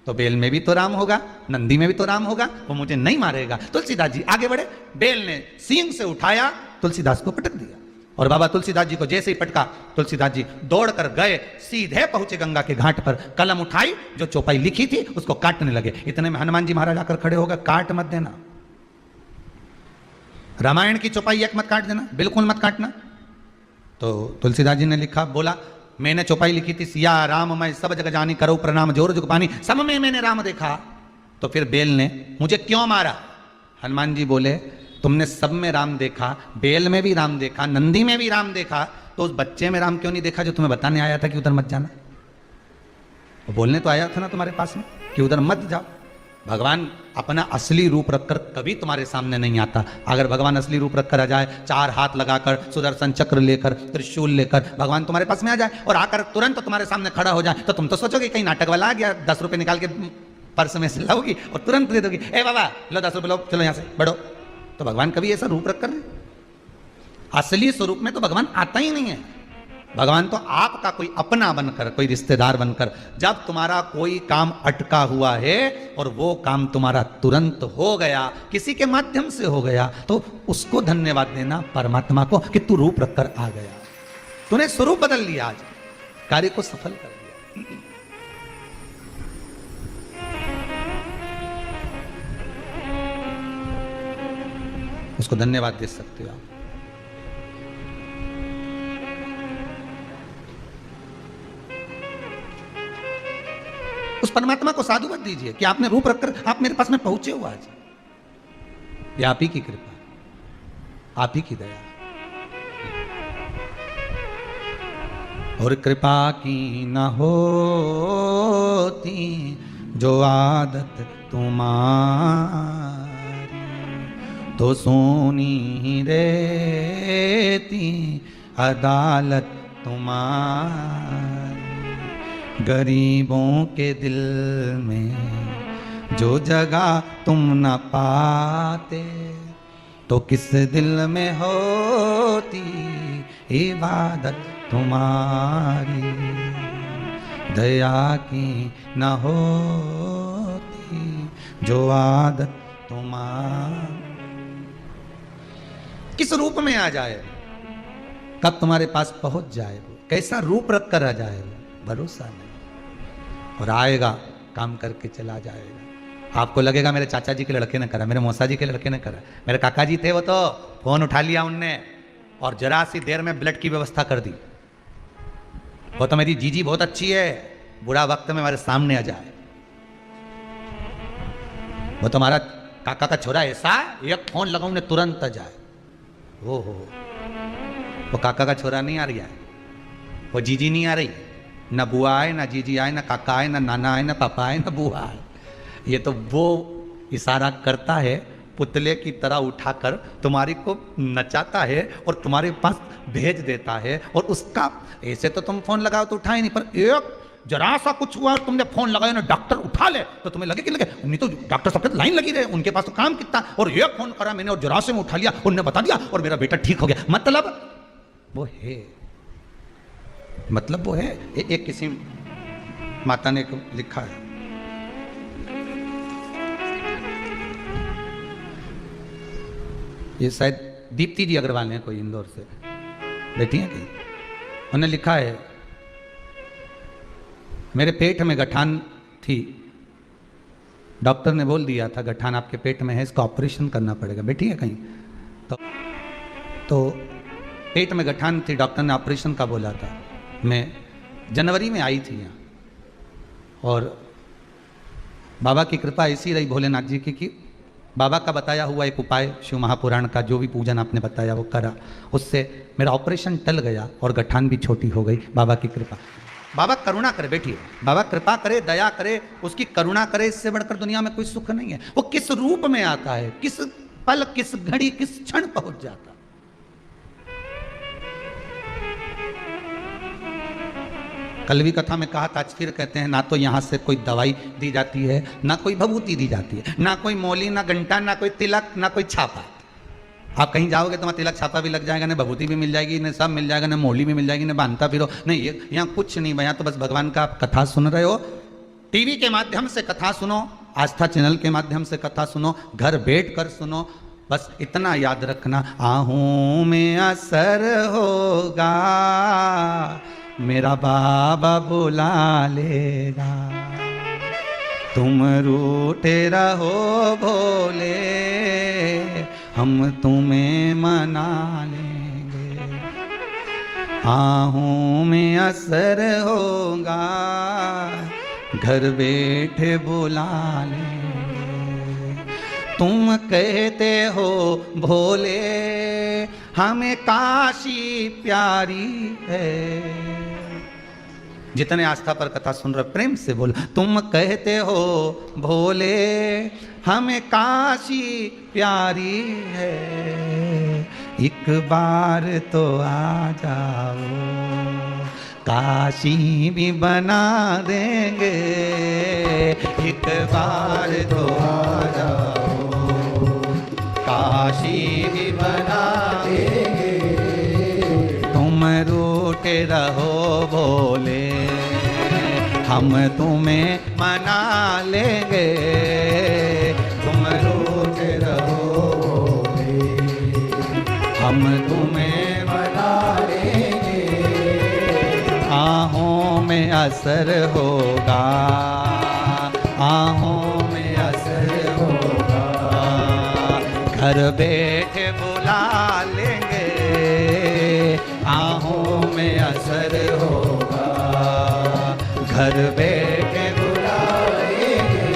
तो बेल में भी तो राम होगा, नंदी में भी तो राम होगा, वो मुझे नहीं मारेगा। तुलसीदास जी आगे बढ़े, बेल ने सींग से उठाया, तुलसीदास को पटक दिया, और बाबा तुलसीदास जी को जैसे ही पटका, तुलसीदास जी दौड़ कर गए, सीधे पहुंचे गंगा के घाट पर, कलम उठाई, जो चौपाई लिखी थी उसको काटने लगे। इतने में हनुमान जी महाराज आकर खड़े हो गए, काट मत देना, रामायण की चौपाई एक मत काट देना, बिल्कुल मत काटना। तो तुलसीदास जी ने लिखा, बोला मैंने चौपाई लिखी थी, सिया राम मैं सब जग जानी, करो प्रणाम जोर जुग पानी, सब में मैंने राम देखा। तो फिर बेल ने मुझे क्यों मारा? हनुमान जी बोले तुमने सब में राम देखा, बेल में भी राम देखा, नंदी में भी राम देखा, तो उस बच्चे में राम क्यों नहीं देखा जो तुम्हें बताने आया था कि उधर मत जाना? वो बोलने तो आया था ना तुम्हारे पास में कि उधर मत जाओ। भगवान अपना असली रूप रखकर कभी तुम्हारे सामने नहीं आता। अगर भगवान असली रूप रखकर आ जाए, चार हाथ लगाकर, सुदर्शन चक्र लेकर, त्रिशूल लेकर भगवान तुम्हारे पास में आ जाए और आकर तुरंत तुम्हारे सामने खड़ा हो जाए, तो तुम तो सोचोगे कहीं नाटक वाला आ गया, 10 रुपए निकाल के पर्स में से लाओगी और तुरंत दे दोगी, ए बाबा लो 10 रुपए लो, चलो यहाँ से बढ़ो। तो भगवान कभी ऐसा रूप रखकर नहीं, असली स्वरूप में तो भगवान आता ही नहीं है। भगवान तो आपका कोई अपना बनकर, कोई रिश्तेदार बनकर, जब तुम्हारा कोई काम अटका हुआ है और वो काम तुम्हारा तुरंत हो गया, किसी के माध्यम से हो गया, तो उसको धन्यवाद देना परमात्मा को कि तू रूप रखकर आ गया, तूने स्वरूप बदल लिया, आज कार्य को सफल कर दिया। उसको धन्यवाद दे सकते हो आप। उस परमात्मा को साधुवाद दीजिए कि आपने रूप रखकर आप मेरे पास में पहुंचे हो आज। ये आप ही की कृपा, आप ही की दया। और कृपा की न होती जो आदत तुम्हारी, तो सोनी रहती अदालत तुम्हारी। गरीबों के दिल में जो जगह तुम न पाते, तो किस दिल में होती इबादत तुम्हारी। दया की न होती जो आदत तुम्हारी। किस रूप में आ जाए, कब तुम्हारे पास पहुंच जाए, कैसा रूप रख कर आ जाए, भरोसा नहीं। और आएगा, काम करके चला जाएगा। आपको लगेगा मेरे चाचा जी के लड़के ने करा, मेरे मौसा जी के लड़के ने करा, मेरे काका जी थे वो तो फोन उठा लिया उनने और जरा सी देर में ब्लड की व्यवस्था कर दी। वो तो मेरी जीजी बहुत अच्छी है, बुरा वक्त में हमारे सामने आ जाए। वो तो हमारा काका का छोरा ऐसा, एक फोन लगाऊं ने तुरंत आ जाए। हो वो काका का छोरा नहीं आ रही है, वो जीजी नहीं आ रही, न बुआ आए, न जीजी आए, न काका आए, न नाना आए, न पापा आए, न बुआ आए। ये तो वो इशारा करता है, पुतले की तरह उठाकर तुम्हारी को नचाता है और तुम्हारे पास भेज देता है। और उसका ऐसे तो तुम फोन लगाओ तो उठाए नहीं, पर एक जरा सा कुछ हुआ और तुमने फोन लगाया ना, डॉक्टर उठा ले तो तुम्हें लगे कि लगे, नहीं तो डॉक्टर सबके लाइन लगी रहे, उनके पास तो काम कितना। और एक फोन करा मैंने और जरा से में उठा लिया, उन्होंने बता दिया और मेरा बेटा ठीक हो गया। मतलब वो है, मतलब वो है। एक किसी माता ने लिखा है, ये शायद दीप्ति जी अग्रवाल ने, कोई इंदौर से बैठी है कहीं, उन्होंने लिखा है, मेरे पेट में गठान थी, डॉक्टर ने बोल दिया था गठान आपके पेट में है, इसका ऑपरेशन करना पड़ेगा। बैठी है कहीं तो पेट में गठान थी, डॉक्टर ने ऑपरेशन का बोला था। मैं जनवरी में आई थी यहाँ और बाबा की कृपा ऐसी रही भोलेनाथ जी की कि बाबा का बताया हुआ एक उपाय, शिव महापुराण का जो भी पूजन आपने बताया वो करा, उससे मेरा ऑपरेशन टल गया और गठान भी छोटी हो गई। बाबा की कृपा, बाबा करुणा करे, बैठिए, बाबा कृपा करे, दया करे, उसकी करुणा करे, इससे बढ़कर दुनिया में कोई सुख नहीं है। वो किस रूप में आता है, किस पल, किस घड़ी, किस क्षण पहुंच जाता। कल भी कथा में कहा था, आज फिर कहते हैं, ना तो यहां से कोई दवाई दी जाती है, ना कोई भभूति दी जाती है, ना कोई मौली, ना घंटा, ना कोई तिलक, ना कोई छापा। आप कहीं जाओगे तो वहाँ तिलक छापा भी लग जाएगा, ना भभूति भी मिल जाएगी, ना सब मिल जाएगा, ना मौली भी मिल जाएगी, ना बांधता फिरो नहीं, यहाँ कुछ नहीं। यहाँ तो बस भगवान का आप कथा सुन रहे हो, टीवी के माध्यम से कथा सुनो, आस्था चैनल के माध्यम से कथा सुनो, घर बैठ कर सुनो, बस इतना याद रखना, आहूं में असर होगा, मेरा बाबा बुला लेगा। तुम रूठे रहो भोले, हम तुम्हें मना लेंगे। आहों में असर होगा, घर बैठे बुला लेंगे। तुम कहते हो भोले हमें काशी प्यारी है। जितने आस्था पर कथा सुन रहे प्रेम से बोलो, तुम कहते हो भोले हमें काशी प्यारी है। एक बार तो आ जाओ, काशी भी बना देंगे। एक बार तो आ जाओ, काशी भी बना देंगे। तुम रूठे रहो भोले, हम तुम्हें मना लेंगे। तुम रूठे रहो भोले, हम तुम्हें मना लेंगे। आहों में असर होगा, आहों में असर होगा। घर बैठे बुला लेंगे, आहों में असर होगा। घर बैठे बुला लेंगे।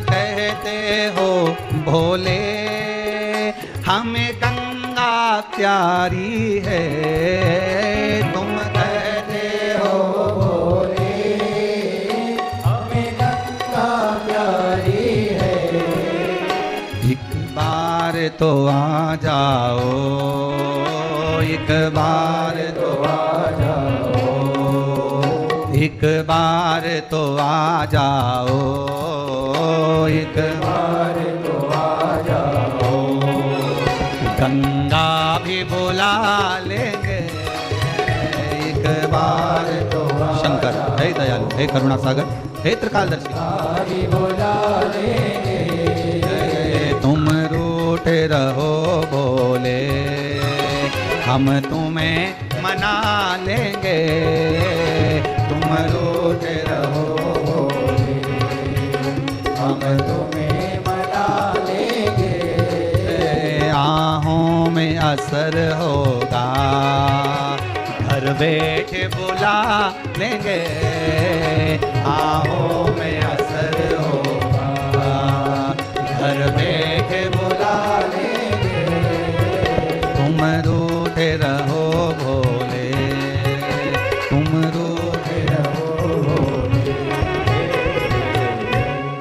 कहते हो भोले हमें गंगा प्यारी है। तुम कहते हो भोले हमें गंगा प्यारी है। एक बार तो आ जाओ, एक बार तो आ जाओ, एक बार तो आ जाओ, एक बार तो आ जाओ। गंगा भी बुला लेंगे, एक बार तो शंकर हे दयालु, हे करुणा सागर, हे त्रिकालदर्शी भी बुला लेंगे। तुम रूठे रहो भोले, हम तुम्हें मना लेंगे। तुम रूठे रहो भोले, हम तुम्हें मना लेंगे। आहों में असर होगा, घर बैठे बुला लेंगे। आहों में असर होगा, घर बैठे बुला लेंगे। तुम रूठे रहो भोले, तुम रूठे रहो भोले।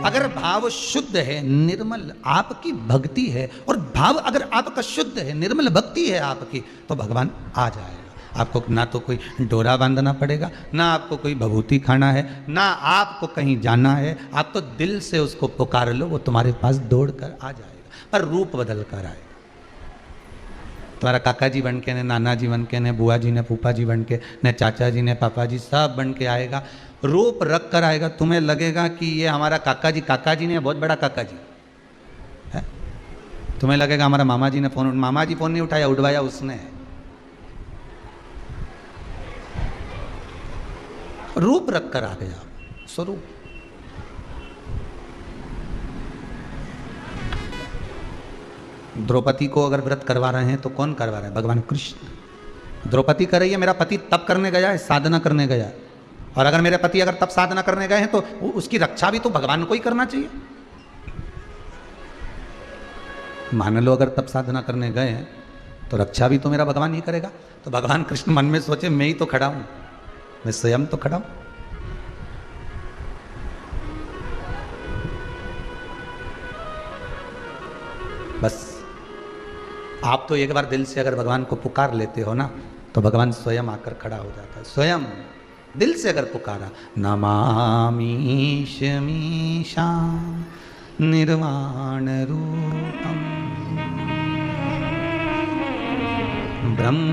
अगर भाव शुद्ध है, निर्मल आपकी भक्ति है, और भाव अगर आपका शुद्ध है, निर्मल भक्ति है आपकी, तो भगवान आ जाएगा। आपको ना तो कोई डोरा बांधना पड़ेगा, ना आपको कोई भभूति खाना है, ना आपको कहीं जाना है। आप तो दिल से उसको पुकार लो, वो तुम्हारे पास दौड़ कर आ जाएगा, पर रूप बदल कर आएगा। तुम्हारा काका जी बन के, ने नाना जी बन के, ने बुआ जी ने फूफा जी बन के, ने चाचा जी ने पापा जी सब बन के आएगा। रूप रख कर आएगा, तुम्हें लगेगा कि ये हमारा काका जी ने बहुत बड़ा काका जी है। तुम्हें लगेगा हमारा मामा जी ने फोन नहीं उठाया, उठवाया उसने। रूप रख कर आ गया, स्वरूप। द्रौपदी को अगर व्रत करवा रहे हैं तो कौन करवा रहे हैं? भगवान कृष्ण। द्रौपदी कर रही है, मेरा पति तप करने गया है, साधना करने गया है। और अगर मेरे पति अगर तप साधना करने गए हैं तो उसकी रक्षा भी तो भगवान को ही करना चाहिए। मान लो अगर तप साधना करने गए हैं तो रक्षा भी तो मेरा भगवान ही करेगा। तो भगवान कृष्ण मन में सोचे, मैं ही तो खड़ा हूं, मैं स्वयं तो खड़ा हूं। बस आप तो एक बार दिल से अगर भगवान को पुकार लेते हो ना, तो भगवान स्वयं आकर खड़ा हो जाता है। स्वयं दिल से अगर पुकारा, नमामीश मीशा निर्वाण रूपम ब्रह्म,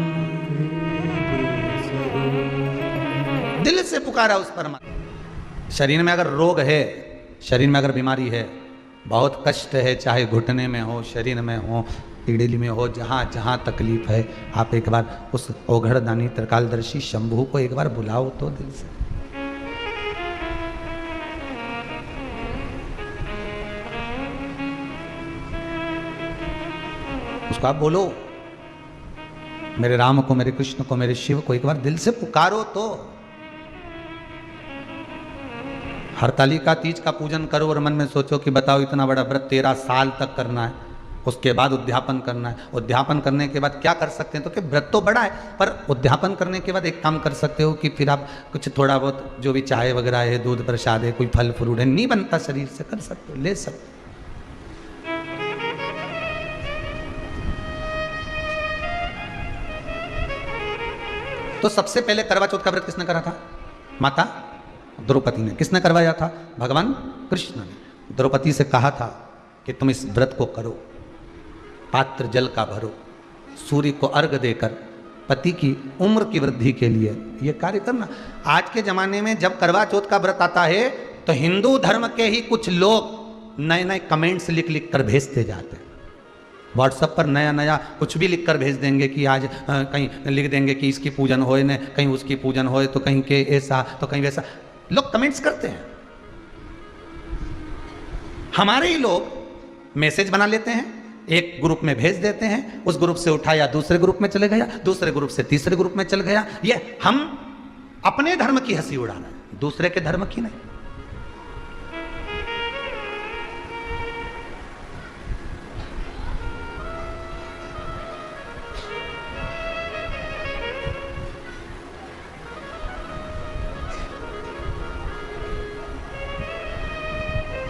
दिल से पुकारा उस परमात्मा। शरीर में अगर रोग है, शरीर में अगर बीमारी है, बहुत कष्ट है, चाहे घुटने में हो, शरीर में हो, पीड़िली में हो, जहाँ जहाँ तकलीफ है, आप एक बार उस ओघड़दानी त्रिकालदर्शी शंभू को एक बार बुलाओ तो दिल से। उसको आप बोलो, मेरे राम को, मेरे कृष्ण को, मेरे शिव को एक बार दिल से पुकारो तो। हरतालिका तीज का पूजन करो और मन में सोचो कि बताओ इतना बड़ा व्रत 13 साल तक करना है, उसके बाद उद्यापन करना है। उद्यापन करने के बाद क्या कर सकते हैं, तो कि व्रत तो बड़ा है, पर उद्यापन करने के बाद एक काम कर सकते हो कि फिर आप कुछ थोड़ा बहुत जो भी चाय वगैरह है, दूध प्रसाद है, कोई फल फ्रूट है, नहीं बनता शरीर से, कर सकते हो, ले सकते हो। तो सबसे पहले करवा चौथ का व्रत किसने करा था? माता द्रौपदी ने। किसने करवाया था? भगवान कृष्ण ने। द्रौपदी से कहा था कि तुम इस व्रत को करो, पात्र जल का भरो, सूर्य को अर्घ देकर पति की उम्र की वृद्धि के लिए यह कार्य करना। आज के जमाने में जब करवा चौथ का व्रत आता है तो हिंदू धर्म के ही कुछ लोग नए नए कमेंट्स लिख लिख कर भेजते जाते हैं। व्हाट्सएप पर नया नया कुछ भी लिख कर भेज देंगे कि आज कहीं लिख देंगे कि इसकी पूजन होए न, कहीं उसकी पूजन होए, तो कहीं के ऐसा तो कहीं वैसा, लोग कमेंट्स करते हैं। हमारे ही लोग मैसेज बना लेते हैं, एक ग्रुप में भेज देते हैं, उस ग्रुप से उठाया दूसरे ग्रुप में चले गया, दूसरे ग्रुप से तीसरे ग्रुप में चल गया। ये हम अपने धर्म की हंसी उड़ा रहे हैं, दूसरे के धर्म की नहीं।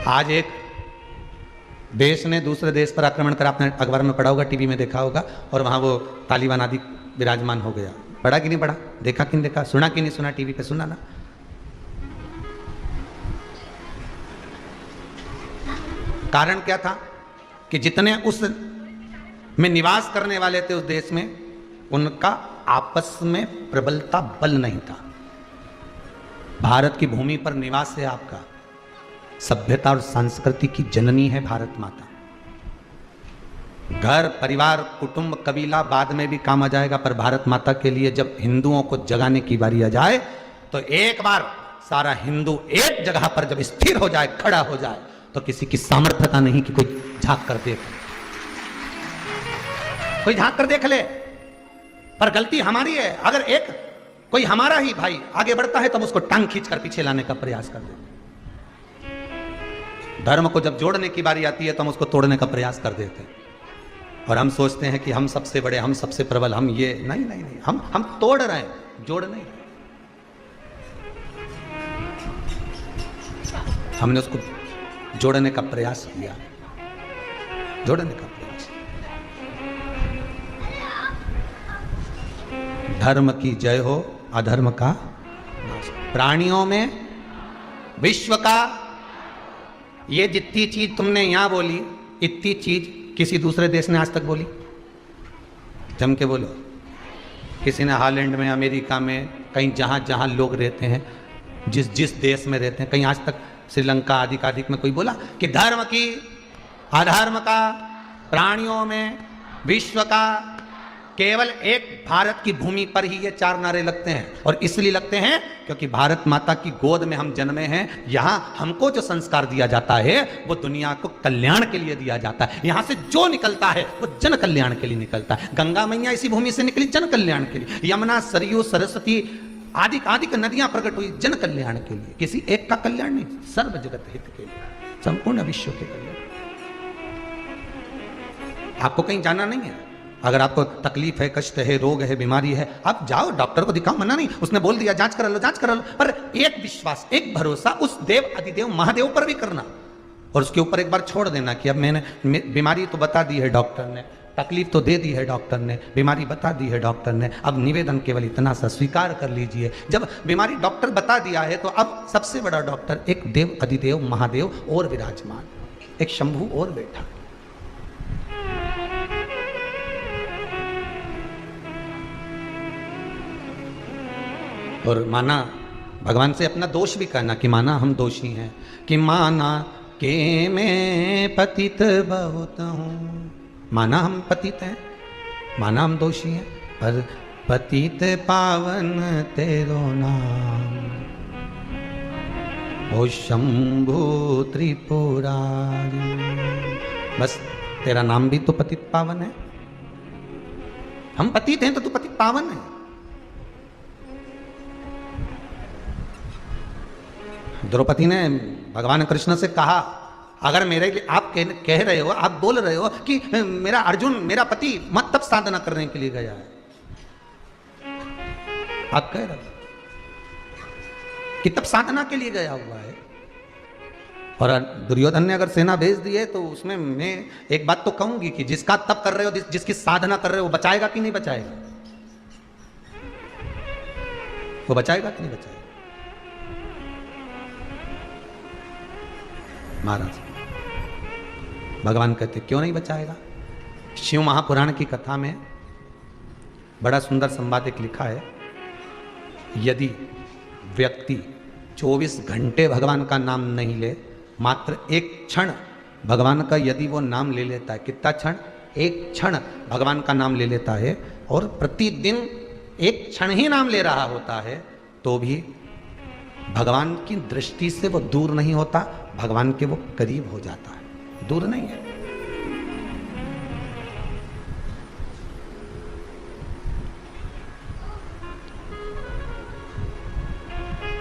आज एक देश ने दूसरे देश पर आक्रमण कर, आपने अखबार में पढ़ा होगा, टीवी में देखा होगा, और वहां वो तालिबान आदि विराजमान हो गया। पढ़ा कि नहीं पढ़ा, देखा कि नहीं देखा, सुना कि नहीं सुना, टीवी पे सुना ना। कारण क्या था कि जितने उस में निवास करने वाले थे उस देश में, उनका आपस में प्रबलता बल नहीं था। भारत की भूमि पर निवास है आपका, सभ्यता और संस्कृति की जननी है भारत माता। घर परिवार कुटुंब कबीला बाद में भी काम आ जाएगा, पर भारत माता के लिए जब हिंदुओं को जगाने की बारी आ जाए तो एक बार सारा हिंदू एक जगह पर जब स्थिर हो जाए, खड़ा हो जाए, तो किसी की सामर्थ्यता नहीं कि कोई झांक कर देख, कोई झांक कर देख ले। पर गलती हमारी है, अगर एक कोई हमारा ही भाई आगे बढ़ता है तो हम उसको टांग खींच कर पीछे लाने का प्रयास कर देते। धर्म को जब जोड़ने की बारी आती है तो हम उसको तोड़ने का प्रयास कर देते हैं, और हम सोचते हैं कि हम सबसे बड़े, हम सबसे प्रबल, हम ये नहीं नहीं नहीं, हम तोड़ रहे हैं, जोड़ नहीं रहे। हमने उसको जोड़ने का प्रयास किया, जोड़ने का प्रयास। धर्म की जय हो, अधर्म का नाश। प्राणियों में विश्व का, ये जितनी चीज तुमने यहां बोली, इतनी चीज किसी दूसरे देश ने आज तक बोली? जम के बोलो। किसी ने हॉलैंड में, अमेरिका में, कहीं जहां जहां लोग रहते हैं, जिस जिस देश में रहते हैं, कहीं आज तक श्रीलंका आदि का अधिक में कोई बोला कि धर्म की, अधर्म का, प्राणियों में, विश्व का? केवल एक भारत की भूमि पर ही ये चार नारे लगते हैं, और इसलिए लगते हैं क्योंकि भारत माता की गोद में हम जन्मे हैं। यहां हमको जो संस्कार दिया जाता है वो दुनिया को कल्याण के लिए दिया जाता है। यहां से जो निकलता है वो जन कल्याण के लिए निकलता है। गंगा मैया इसी भूमि से निकली जन कल्याण के लिए, यमुना, सरयू, सरस्वती आदि आदि नदियां प्रकट हुई जन कल्याण के लिए, किसी एक का कल्याण नहीं, सर्व जगत हित के लिए, संपूर्ण विश्व के कल्याण। आपको कहीं जाना नहीं है, अगर आपको तकलीफ है, कष्ट है, रोग है, बीमारी है, आप जाओ, डॉक्टर को दिखाओ, मना नहीं। उसने बोल दिया जांच करा लो, जांच करा लो, पर एक विश्वास, एक भरोसा उस देव अधिदेव महादेव पर भी करना। और उसके ऊपर एक बार छोड़ देना कि अब मैंने बीमारी तो बता दी है डॉक्टर ने, तकलीफ तो दे दी है डॉक्टर ने, बीमारी बता दी है डॉक्टर ने, अब निवेदन केवल इतना सा स्वीकार कर लीजिए। जब बीमारी डॉक्टर बता दिया है तो अब सबसे बड़ा डॉक्टर एक देव अधिदेव महादेव और विराजमान, एक शंभू और बैठा। और माना भगवान से अपना दोष भी कहना कि माना हम दोषी हैं, कि माना के मैं पतित बहुत हूँ, माना हम पतित हैं, माना हम दोषी हैं, पर पतित पावन तेरो नाम, ओ शंभु त्रिपुरारी। बस तेरा नाम भी तो पतित पावन है, हम पतित हैं तो तू पतित पावन है। द्रौपदी ने भगवान कृष्ण से कहा, अगर मेरे लिए आप कह रहे हो, आप बोल रहे हो कि मेरा अर्जुन मेरा पति मत तब साधना करने के लिए गया है, आप कह रहे हो कि तब साधना के लिए गया हुआ है। और दुर्योधन ने अगर सेना भेज दी है तो उसमें मैं एक बात तो कहूंगी कि जिसका तप कर रहे हो, जिसकी साधना कर रहे हो, वो बचाएगा कि नहीं बचाएगा, वो बचाएगा कि नहीं बचाएगा। महाराज भगवान कहते क्यों नहीं बचाएगा। शिव महापुराण की कथा में बड़ा सुंदर संवादिक लिखा है, यदि व्यक्ति 24 घंटे भगवान का नाम नहीं ले, मात्र एक क्षण भगवान का यदि वो नाम ले लेता है, कितना क्षण, एक क्षण भगवान का नाम ले लेता है और प्रतिदिन एक क्षण ही नाम ले रहा होता है, तो भी भगवान की दृष्टि से वो दूर नहीं होता, भगवान के वो करीब हो जाता है, दूर नहीं है।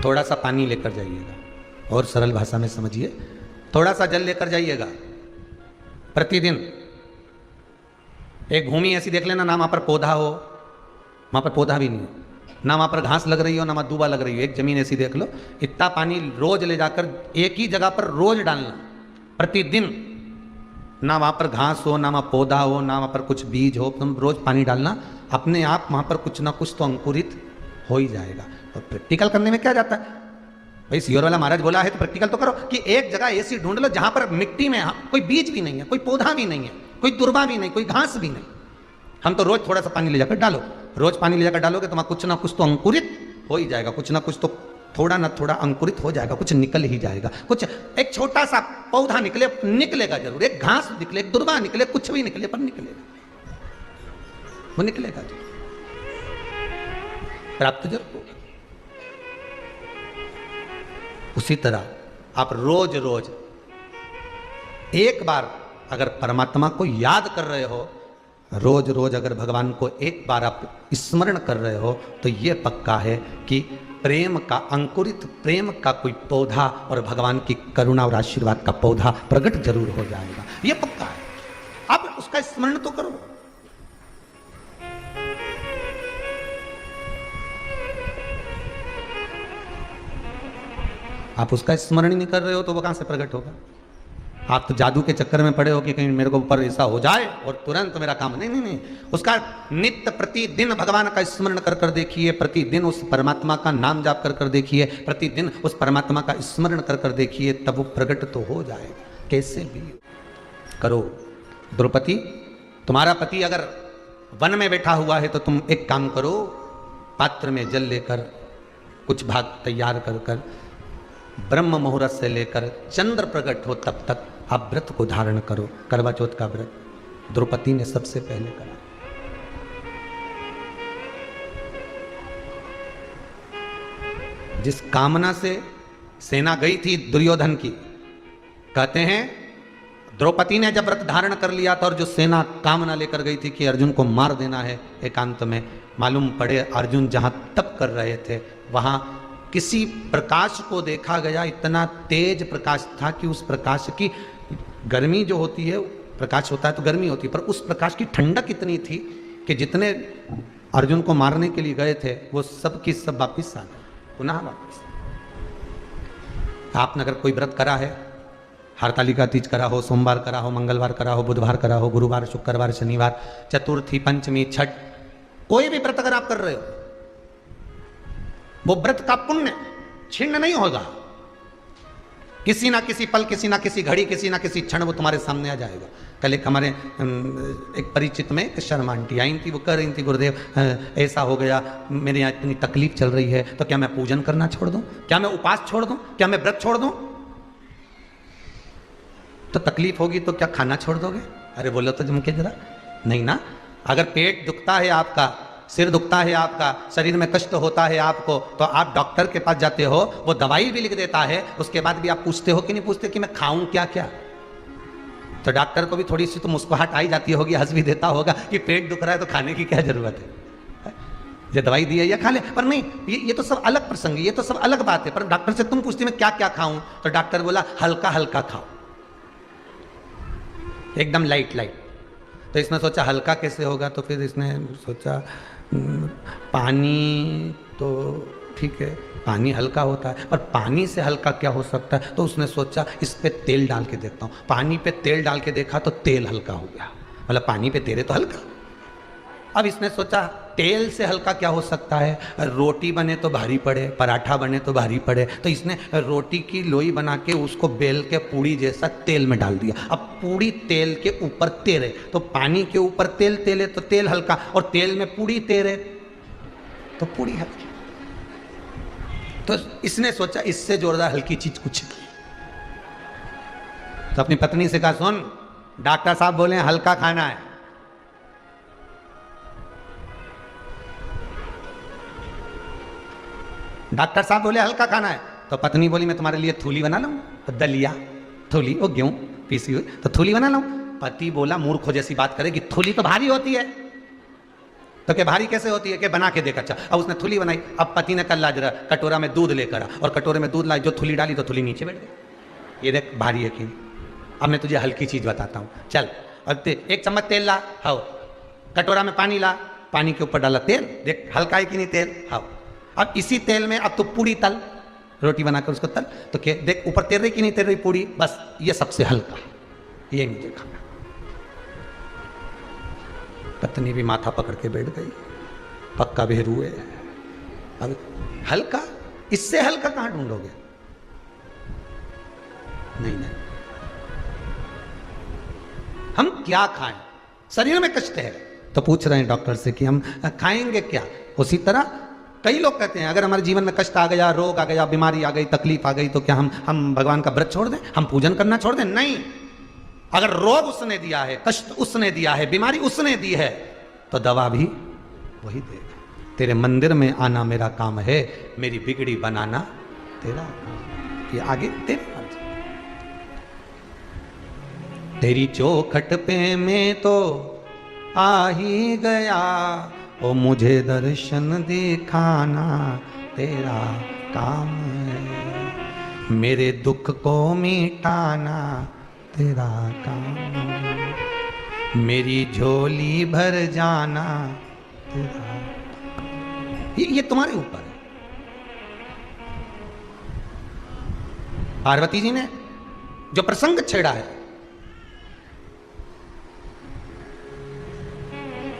थोड़ा सा पानी लेकर जाइएगा और सरल भाषा में समझिए, थोड़ा सा जल लेकर जाइएगा प्रतिदिन। एक भूमि ऐसी देख लेना, ना वहां पर पौधा हो, वहां पर पौधा भी नहीं हो, ना वहां पर घास लग रही हो, ना वहां दूबा लग रही हो, एक जमीन ऐसी देख लो, इतना पानी रोज ले जाकर एक ही जगह पर रोज डालना प्रतिदिन, ना वहां पर घास हो, ना वहां पौधा हो, ना वहां पर कुछ बीज हो, तुम रोज पानी डालना, अपने आप वहां पर कुछ ना कुछ तो अंकुरित हो ही जाएगा। और प्रैक्टिकल करने में क्या जाता है भाई, सियोर वाला महाराज बोला है तो प्रैक्टिकल तो करो कि एक जगह ऐसी ढूंढ लो जहां पर मिट्टी में कोई बीज भी नहीं है, कोई पौधा भी नहीं है, कोई दुर्बा भी नहीं, कोई घास भी नहीं। हम तो रोज थोड़ा सा पानी ले जाकर डालो, रोज पानी ले जाकर डालोगे तो वहां कुछ ना कुछ तो अंकुरित हो ही जाएगा, कुछ ना कुछ तो थोड़ा ना थोड़ा अंकुरित हो जाएगा, कुछ निकल ही जाएगा, कुछ एक छोटा सा पौधा निकलेगा जरूर, एक घास निकले, एक दुर्बा निकले, कुछ भी निकले, पर निकलेगा, वो निकलेगा जरूर, प्राप्त जरूर होगा। उसी तरह आप रोज रोज एक बार अगर परमात्मा को याद कर रहे हो, रोज रोज अगर भगवान को एक बार आप स्मरण कर रहे हो, तो ये पक्का है कि प्रेम का अंकुरित, प्रेम का कोई पौधा और भगवान की करुणा और आशीर्वाद का पौधा प्रकट जरूर हो जाएगा, ये पक्का है। आप उसका स्मरण तो करो। आप उसका स्मरण ही नहीं कर रहे हो तो वो कहां से प्रकट होगा। आप तो जादू के चक्कर में पड़े हो कि कहीं मेरे को ऊपर ऐसा हो जाए और तुरंत मेरा काम, नहीं नहीं नहीं, उसका नित्य प्रतिदिन भगवान का स्मरण कर कर देखिए, प्रतिदिन उस परमात्मा का नाम जाप कर कर देखिए, प्रतिदिन उस परमात्मा का स्मरण कर कर देखिए, तब वो प्रकट तो हो जाएगा, कैसे भी करो। द्रौपदी, तुम्हारा पति अगर वन में बैठा हुआ है तो तुम एक काम करो, पात्र में जल लेकर कुछ भाग तैयार कर कर ब्रह्म मुहूर्त से लेकर चंद्र प्रकट हो तब तक आप व्रत को धारण करो, करवा चौथ का व्रत द्रौपदी ने सबसे पहले करा। जिस कामना से सेना गई थी दुर्योधन की, कहते हैं द्रौपदी ने जब व्रत धारण कर लिया था और जो सेना कामना लेकर गई थी कि अर्जुन को मार देना है, एकांत में मालूम पड़े अर्जुन जहां तप कर रहे थे वहां किसी प्रकाश को देखा गया, इतना तेज प्रकाश था कि उस प्रकाश की गर्मी जो होती है, प्रकाश होता है तो गर्मी होती है, पर उस प्रकाश की ठंडक इतनी थी कि जितने अर्जुन को मारने के लिए गए थे वो सब की सब वापिस आ गए, पुनः वापिस। आपने अगर कोई व्रत करा है हरतालिका तीज करा हो, सोमवार करा हो, मंगलवार करा हो, बुधवार करा हो, गुरुवार, शुक्रवार, शनिवार, चतुर्थी, पंचमी, छठ, कोई भी व्रत अगर आप कर रहे हो, वो व्रत का पुण्य छिन्न नहीं होगा। किसी ना किसी पल, किसी ना किसी घड़ी, किसी ना किसी क्षण वो तुम्हारे सामने आ जाएगा। कल एक हमारे एक परिचित में एक शर्मा आंटी आई थी, वो कह रही थी गुरुदेव ऐसा हो गया, मेरे यहाँ इतनी तकलीफ चल रही है, तो क्या मैं पूजन करना छोड़ दूं, क्या मैं उपास छोड़ दूं, क्या मैं व्रत छोड़ दूं? तो तकलीफ होगी तो क्या खाना छोड़ दोगे? अरे बोलो तो जम के जरा, नहीं ना। अगर पेट दुखता है आपका, सिर दुखता है आपका, शरीर में कष्ट होता है आपको, तो आप डॉक्टर के पास जाते हो, वो दवाई भी लिख देता है, उसके बाद भी आप पूछते हो कि नहीं पूछते कि मैं खाऊं क्या क्या? तो डॉक्टर को भी थोड़ी सी तो मुस्कुराहट आई जाती होगी, हंस भी देता होगा कि पेट दुख रहा है तो खाने की क्या जरूरत है, ये दवाई दी है या खा ले। पर नहीं, ये तो सब अलग प्रसंग है, ये तो सब अलग बात है। पर डॉक्टर से तुम पूछते मैं क्या क्या खाऊं, तो डॉक्टर बोला हल्का हल्का खाओ, एकदम लाइट लाइट। तो इसने सोचा हल्का कैसे होगा, तो फिर इसने सोचा पानी तो ठीक है, पानी हल्का होता है, पर पानी से हल्का क्या हो सकता है? तो उसने सोचा इस पे तेल डाल के देखता हूँ। पानी पे तेल डाल के देखा तो तेल हल्का हो गया, मतलब पानी पे तेरे तो हल्का। अब इसने सोचा तेल से हल्का क्या हो सकता है? रोटी बने तो भारी पड़े, पराठा बने तो भारी पड़े। तो इसने रोटी की लोई बना के उसको बेल के पूड़ी जैसा तेल में डाल दिया। अब पूड़ी तेल के ऊपर तेरे, तो पानी के ऊपर तेल तेले तो तेल हल्का, और तेल में पूड़ी तेरे तो पूड़ी हल्की। तो इसने सोचा इससे जोरदार हल्की चीज कुछ नहीं। तो अपनी पत्नी से कहा सुन, डॉक्टर साहब बोले हल्का खाना है। डॉक्टर साहब बोले हल्का खाना है, तो पत्नी बोली मैं तुम्हारे लिए थूली बना लूं। तो दलिया, थूली, वो गेहूं पीसी हुई, तो थूली बना लूं। पति बोला मूर्खों जैसी बात करेगी, थूली तो भारी होती है। तो क्या भारी कैसे होती है? कि बना के देख। अच्छा, अब उसने थूली बनाई। अब पति ने कल जरा कटोरा में दूध लेकर आ, और कटोरे में दूध लाई, जो थूली डाली तो थूली नीचे बैठ गई। ये देख भारी है कि। अब मैं तुझे हल्की चीज बताता हूँ, चल। अब एक चम्मच तेल ला, हाओ। कटोरा में पानी ला, पानी के ऊपर डाला तेल, देख हल्का है कि नहीं तेल, हाओ। अब इसी तेल में अब तो पूड़ी तल, रोटी बनाकर उसको तल, तो क्या देख ऊपर तेर रही कि नहीं तेर रही पूड़ी, बस ये सबसे हल्का, ये नीचे खाना। पत्नी भी माथा पकड़ के बैठ गई, पक्का बेरू है। अब हल्का, इससे हल्का कहां ढूंढोगे? नहीं नहीं, हम क्या खाएं? शरीर में कष्ट है तो पूछ रहे हैं डॉक्टर से कि हम खाएंगे क्या। उसी तरह कई लोग कहते हैं अगर हमारे जीवन में कष्ट आ गया, रोग आ गया, बीमारी आ गई, तकलीफ आ गई, तो क्या हम भगवान का व्रत छोड़ दें, हम पूजन करना छोड़ दें? नहीं। अगर रोग उसने दिया है, कष्ट उसने दिया है, बीमारी उसने दी है, तो दवा भी वही देगा। तेरे मंदिर में आना मेरा काम है, मेरी बिगड़ी बनाना तेरा काम। ये आगे तेरी मर्जी। तेरी चौखट पे मैं तो आ ही गया, ओ मुझे दर्शन दिखाना तेरा काम है, मेरे दुख को मिटाना तेरा काम, मेरी झोली भर जाना तेरा। ये तुम्हारे ऊपर है। पार्वती जी ने जो प्रसंग छेड़ा है,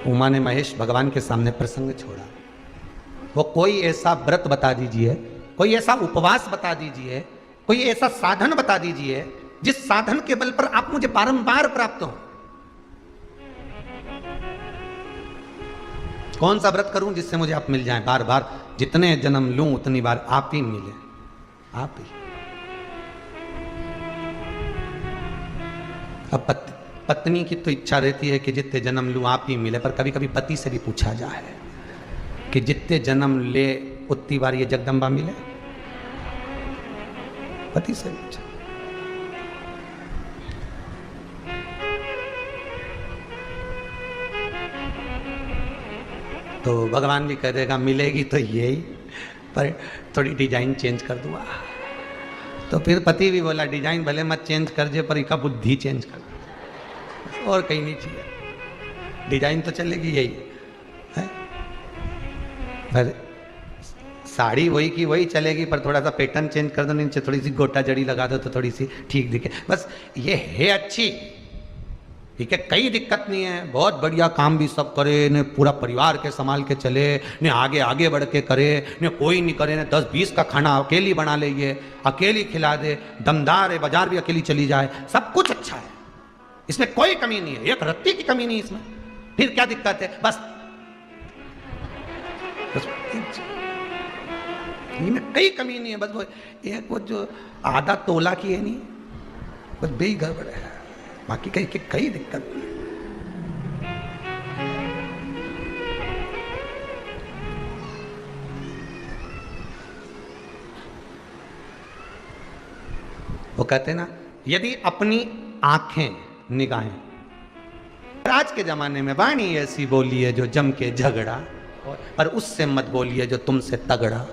उमा ने महेश भगवान के सामने प्रसंग छोड़ा, वो कोई ऐसा व्रत बता दीजिए, कोई ऐसा उपवास बता दीजिए, कोई ऐसा साधन बता दीजिए जिस साधन के बल पर आप मुझे बारंबार प्राप्त हो। कौन सा व्रत करूं जिससे मुझे आप मिल जाएं बार बार? जितने जन्म लूं उतनी बार आप ही मिले, आप ही। अब पत्नी की तो इच्छा रहती है कि जितने जन्म लूं आप ही मिले, पर कभी कभी पति से भी पूछा जाए कि जितने जन्म ले उतनी बार ये जगदम्बा मिले, पति से पूछा। तो भगवान भी कह देगा मिलेगी तो यही, पर थोड़ी डिजाइन चेंज कर दूंगा। तो फिर पति भी बोला डिजाइन भले मत चेंज कर दे, पर इसका बुद्धि चेंज कर, और कहीं नहीं चाहिए, डिजाइन तो चलेगी यही है। पर साड़ी वही की वही चलेगी, पर थोड़ा सा पैटर्न चेंज कर दो, नीचे थोड़ी सी गोटा जड़ी लगा दो तो थोड़ी सी ठीक दिखे, बस ये है अच्छी, ठीक है, कई दिक्कत नहीं है, बहुत बढ़िया काम भी सब करे ने, पूरा परिवार के संभाल के चले ने, आगे आगे बढ़ के करे ने, कोई नहीं करे ने, 10-20 का खाना अकेली बना ले, ये अकेली खिला दे, दमदार है, बाजार भी अकेली चली जाए, सब कुछ अच्छा है, इसमें कोई कमी नहीं है, एक रत्ती की कमी नहीं इसमें, फिर क्या दिक्कत है, बस इनमें कई कमी नहीं है, बस वो एक वो जो आधा तोला की है नहीं, बस बेही गड़बड़ है, बाकी कई दिक्कत नहीं है। वो कहते ना, यदि अपनी आंखें निगाहें, आज के जमाने में वाणी ऐसी बोली है जो जम के झगड़ा, और उससे मत बोलिए जो तुमसे तगड़ा,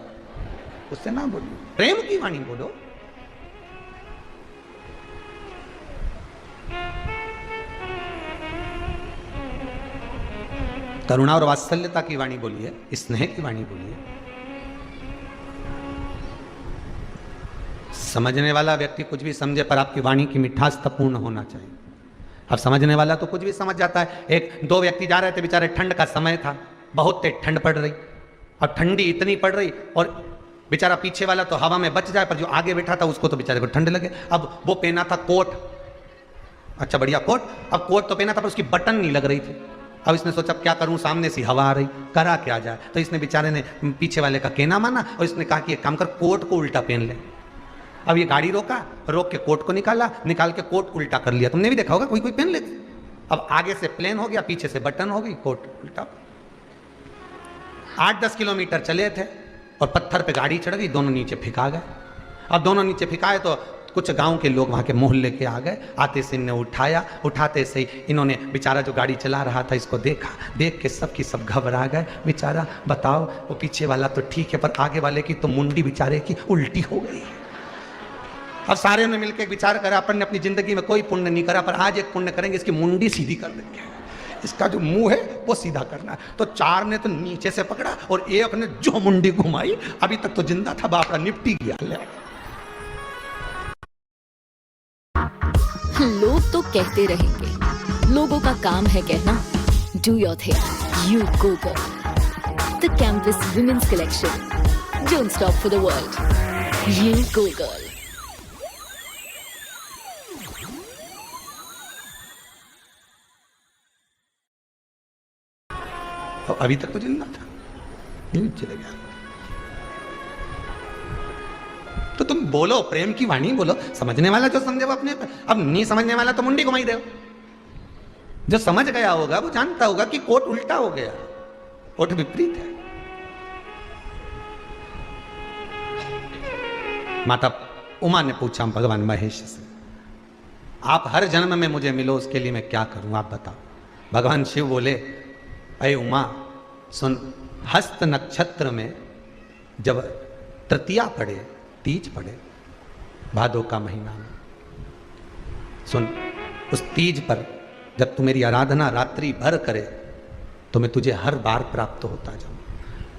उससे ना बोलिए, प्रेम की वाणी बोलो। करुणा और वात्सल्यता की वाणी बोलिए, स्नेह की वाणी बोलिए। समझने वाला व्यक्ति कुछ भी समझे, पर आपकी वाणी की मिठास तब पूर्ण होना चाहिए। अब समझने वाला तो कुछ भी समझ जाता है। एक दो व्यक्ति जा रहे थे, बेचारे ठंड का समय था, बहुत तेज ठंड पड़ रही, और ठंडी इतनी पड़ रही, और बेचारा पीछे वाला तो हवा में बच जाए, पर जो आगे बैठा था उसको तो बेचारे को ठंड लगे। अब वो पहना था कोट, अच्छा बढ़िया कोट, अब कोट तो पहना था पर उसकी बटन नहीं लग रही थी। अब इसने सोचा क्या करूं, सामने से हवा आ रही, करा क्या जाए, तो इसने बेचारे ने पीछे वाले का कहना माना, और इसने कहा कि एक काम कर, कोट को उल्टा पहन ले। अब ये गाड़ी रोका, रोक के कोट को निकाला, निकाल के कोट उल्टा कर लिया। तुमने भी देखा होगा, कोई कोई पहन लेते। अब आगे से प्लेन हो गया, पीछे से बटन हो गई, कोट उल्टा। 8-10 किलोमीटर चले थे और पत्थर पे गाड़ी चढ़ गई, दोनों नीचे फिका गए। अब दोनों नीचे फिकाए तो कुछ गांव के लोग वहां के मोहल्ले के आ गए, आते से इन्हें उठाया, उठाते से ही इन्होंने बेचारा जो गाड़ी चला रहा था इसको देखा, देख के सब की सब घबरा गए। बेचारा बताओ, वो पीछे वाला तो ठीक है, पर आगे वाले की तो मुंडी बेचारे की उल्टी हो गई। अब सारे ने मिलकर विचार करा, अपन ने अपनी जिंदगी में कोई पुण्य नहीं करा, पर आज एक पुण्य करेंगे, इसकी मुंडी सीधी कर देंगे, इसका जो मुंह है वो सीधा करना है। तो चार ने तो नीचे से पकड़ा और एक ने जो मुंडी घुमाई, अभी तक तो जिंदा था, बापड़ा निपटी गया। ले लोग तो कहते रहेंगे, लोगों का काम है कहना, do your thing, you go girl. The campus women's collection, don't stop for the world, you go girl. अभी तक तो जिंदा था, चले गया। तो तुम बोलो, प्रेम की वाणी बोलो, समझने वाला जो समझे वो अपने पे, अब नहीं समझने वाला तो मुंडी घुमाई दे। जो समझ गया होगा वो जानता होगा कि कोट उल्टा हो गया, कोट विपरीत है। माता उमा ने पूछा भगवान महेश से, आप हर जन्म में मुझे मिलो, उसके लिए मैं क्या करूं, आप बताओ। भगवान शिव बोले, अरे उमा सुन, हस्त नक्षत्र में जब तृतीया पड़े, तीज पड़े, भादो का महीना में, सुन, उस तीज पर जब तू मेरी आराधना रात्रि भर करे तो मैं तुझे हर बार प्राप्त होता जाऊं।